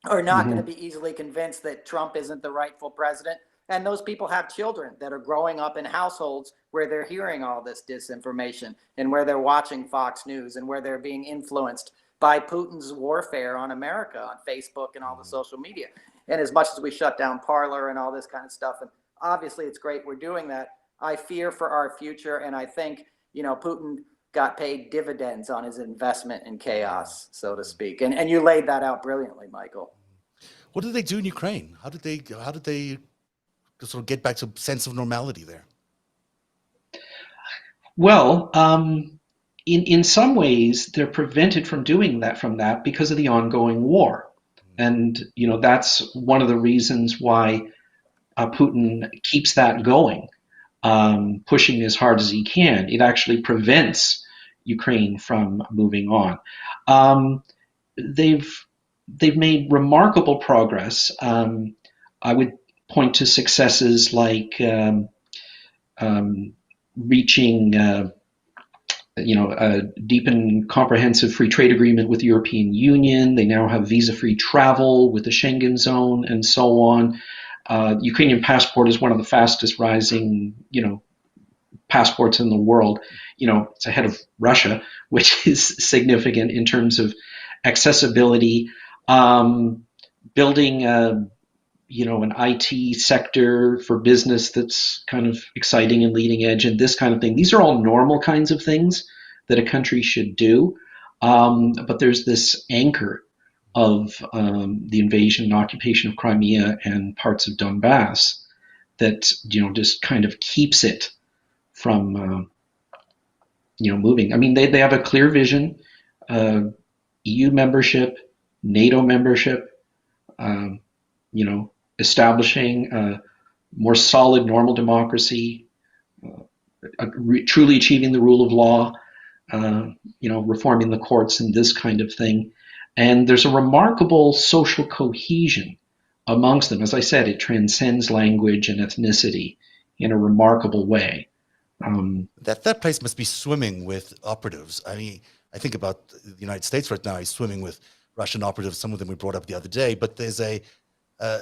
are not going to be easily convinced that Trump isn't the rightful president. And those people have children that are growing up in households where they're hearing all this disinformation and where they're watching Fox News and where they're being influenced by Putin's warfare on America, on Facebook and all the social media. And as much as we shut down Parler and all this kind of stuff, and obviously it's great we're doing that, I fear for our future. And I think, Putin got paid dividends on his investment in chaos, so to speak. And you laid that out brilliantly, Michael. What did they do in Ukraine? How did they sort of get back to a sense of normality there? Well, in some ways, they're prevented from doing that because of the ongoing war. And, that's one of the reasons why Putin keeps that going, pushing as hard as he can. It actually prevents Ukraine from moving on. They've made remarkable progress. I would point to successes like reaching a deep and comprehensive free trade agreement with the European Union. They now have visa-free travel with the Schengen zone and so on. Ukrainian passport is one of the fastest rising, passports in the world. It's ahead of Russia, which is significant in terms of accessibility. Building an IT sector for business that's kind of exciting and leading edge and this kind of thing. These are all normal kinds of things that a country should do. But there's this anchor of the invasion and occupation of Crimea and parts of Donbass that, just kind of keeps it from, moving. I mean, they have a clear vision, EU membership, NATO membership, establishing a more solid, normal democracy, truly achieving the rule of law, reforming the courts and this kind of thing. And there's a remarkable social cohesion amongst them. As I said, it transcends language and ethnicity in a remarkable way. That place must be swimming with operatives. I mean, I think about the United States right now is swimming with Russian operatives. Some of them we brought up the other day, but there's a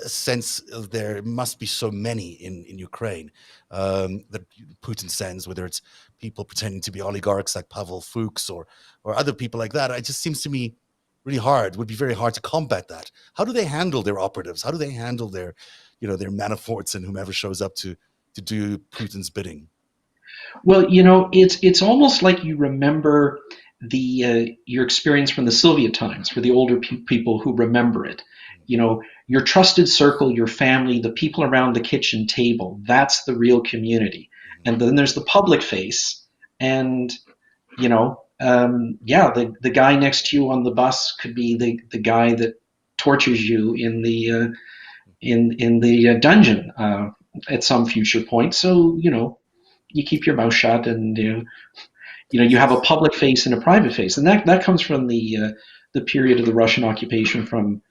sense of there must be so many in Ukraine that Putin sends, whether it's people pretending to be oligarchs like Pavel Fuchs or other people like that. It just seems to me really hard. It would be very hard to combat that. How do they handle their operatives? How do they handle their, their Manaforts and whomever shows up to do Putin's bidding? Well, it's almost like you remember the your experience from the Soviet times for the older people who remember it. Your trusted circle, your family, the people around the kitchen table. That's the real community. And then there's the public face, and yeah, the guy next to you on the bus could be the guy that tortures you in the dungeon at some future point. So you keep your mouth shut, and you have a public face and a private face, and that comes from the period of the Russian occupation from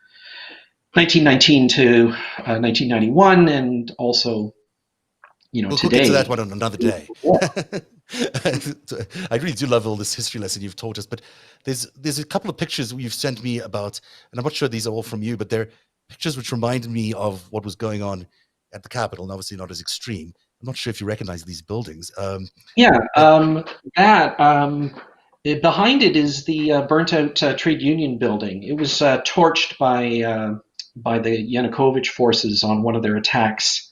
1919 to 1991, and also We'll get to that today. one on another day. I really do love all this history lesson you've taught us, but there's a couple of pictures you've sent me about, and I'm not sure these are all from you, but they're pictures which reminded me of what was going on at the Capitol, and obviously not as extreme. I'm not sure if you recognize these buildings. Yeah, But that behind it is the burnt out trade union building. It was torched by the Yanukovych forces on one of their attacks,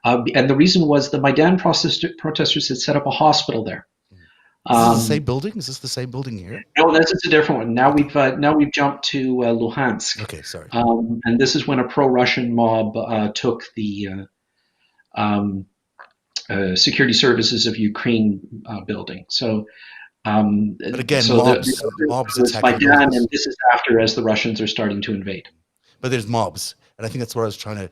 and the reason was the Maidan protesters had set up a hospital there. is this the same building? Is this the same building here? No, this is a different one. Now Okay. we've jumped to Luhansk, Okay, sorry. and this is when a pro-Russian mob took the Security Services of Ukraine building. So, But again, so mobs it's attacking Maidan, buildings. and this is after as the Russians are starting to invade. But there's mobs, and I think that's what I was trying to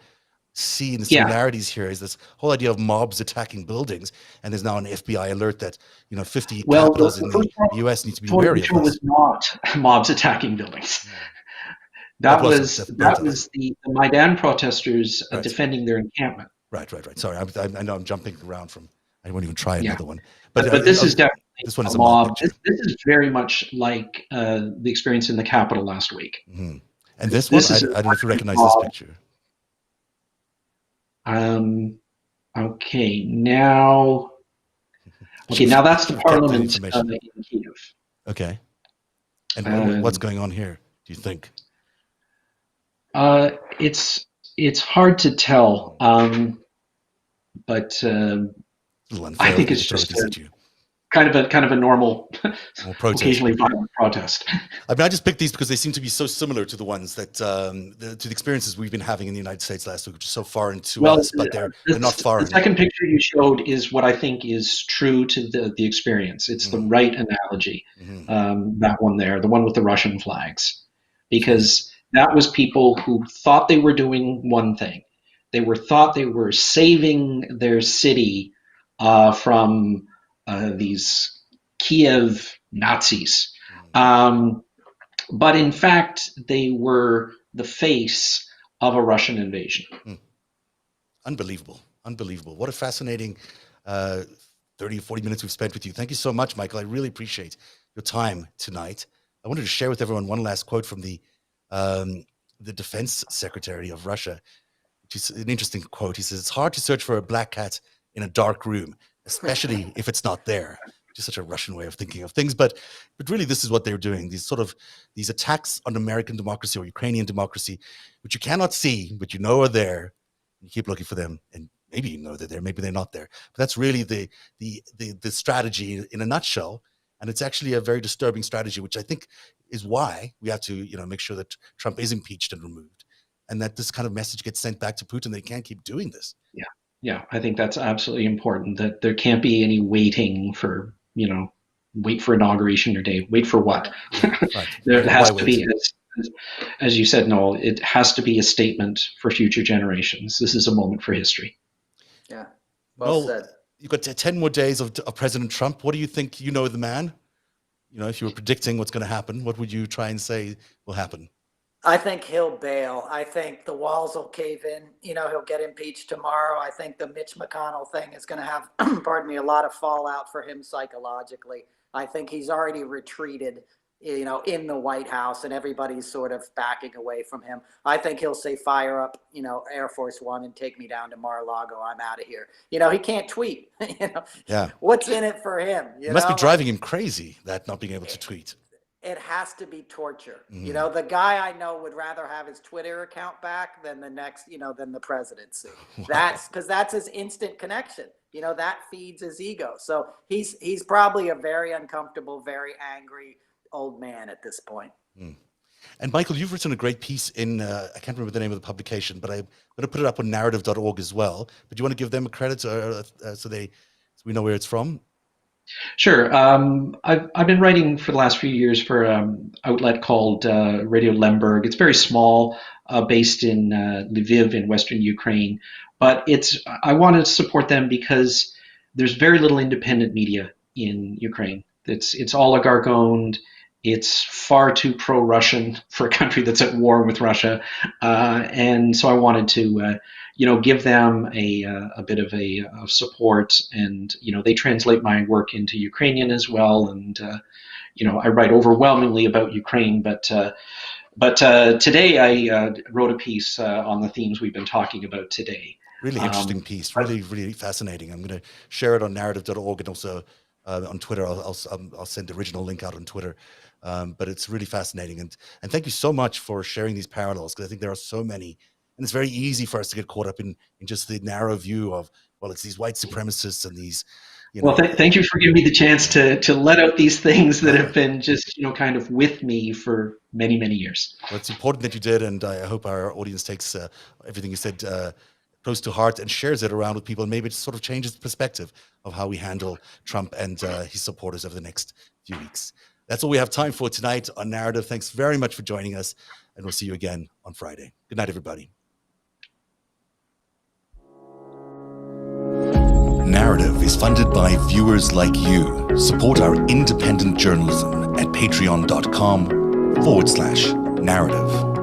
see in the Yeah. similarities here is this whole idea of mobs attacking buildings, and there's now an FBI alert that 50 Well, capitals the in the First World U.S. need to be War wary of was this. not mobs attacking buildings. What That was was it? that was the Maidan protesters Right, defending their encampment. right. Sorry, I know I'm jumping around from. I won't even try Yeah, another one. But but this is definitely this one is a a mob mob. picture. This is very much like the experience in the Capitol last week. Hmm. And this one, This I is a don't know if you recognize this mob. picture. Okay, now. Okay, now that's the You've kept that parliament information. in Kiev. Okay. And what's Um, going on here? Do you think? uh, it's hard to tell, but A little I unfair with think the it's just authorities at you. kind of a normal, Or protest. occasionally violent protest. I mean, I just picked these because they seem to be so similar to the ones that to the experiences we've been having in the United States last week, which is so foreign to Well, us, but they're not the foreign. second picture you showed is what I think is true to the experience. It's the right analogy. That one there, the one with the Russian flags, because that was people who thought they were doing one thing. Thought they were saving their city from these Kiev Nazis. But in fact, they were the face of a Russian invasion. Unbelievable. What a fascinating 30 or 40 minutes we've spent with you. Thank you so much, Michael. I really appreciate your time tonight. I wanted to share with everyone one last quote from the defense secretary of Russia, which is an interesting quote. He says, "It's hard to search for a black cat in a dark room, especially if it's not there." Just such a Russian way of thinking of things, but really, this is what they're doing. These attacks on American democracy or Ukrainian democracy, which you cannot see, but you know are there. You keep looking for them, and maybe you know they're there, maybe they're not there. But that's really the strategy in a nutshell, and it's actually a very disturbing strategy, which I think is why we have to make sure that Trump is impeached and removed, and that this kind of message gets sent back to Putin. They can't keep doing this. Yeah, I think that's absolutely important. That there can't be any waiting for wait for inauguration or day. Wait for what? Right. There Why has to wait? be, as you said, Noel. It has to be a statement for future generations. This is a moment for history. Yeah, well said. You've got 10 more days of President Trump. What do you think? You know the man. If you were predicting what's going to happen, what would you try and say will happen? I think he'll bail. I think the walls will cave in. He'll get impeached tomorrow. I think the Mitch McConnell thing is going to have, pardon me, a lot of fallout for him psychologically. I think he's already retreated, in the White House, and everybody's sort of backing away from him. I think he'll say, fire up, Air Force One and take me down to Mar-a-Lago. I'm out of here. He can't tweet. Yeah. What's in it for him? It must be driving him crazy, that not being able to tweet. It has to be torture. The guy I know would rather have his Twitter account back than the next, than the presidency. Wow. That's because that's his instant connection. that feeds his ego. So he's probably a very uncomfortable, very angry old man at this point. And Michael, you've written a great piece in, I can't remember the name of the publication, but I'm going to put it up on narrative.org as well. But do you want to give them a credit so we know where it's from? Sure. I've been writing for the last few years for an outlet called Radio Lemberg. It's very small, based in Lviv in Western Ukraine. But I want to support them because there's very little independent media in Ukraine. It's oligarch owned. It's far too pro-Russian for a country that's at war with Russia, and so I wanted to, give them a bit of a support. And they translate my work into Ukrainian as well. And I write overwhelmingly about Ukraine, but today I wrote a piece on the themes we've been talking about today. Really interesting piece, really, really fascinating. I'm going to share it on narrative.org and also on Twitter. I'll send the original link out on Twitter. But it's really fascinating. And thank you so much for sharing these parallels, because I think there are so many. And it's very easy for us to get caught up in just the narrow view of, well, it's these white supremacists and these, Well, thank you for giving me the chance to let out these things that have been just, kind of with me for many, many years. Well, it's important that you did. And I hope our audience takes everything you said close to heart and shares it around with people. And maybe it sort of changes the perspective of how we handle Trump and his supporters over the next few weeks. That's all we have time for tonight on Narrative. Thanks very much for joining us, and we'll see you again on Friday. Good night, everybody. Narrative is funded by viewers like you. Support our independent journalism at patreon.com/narrative.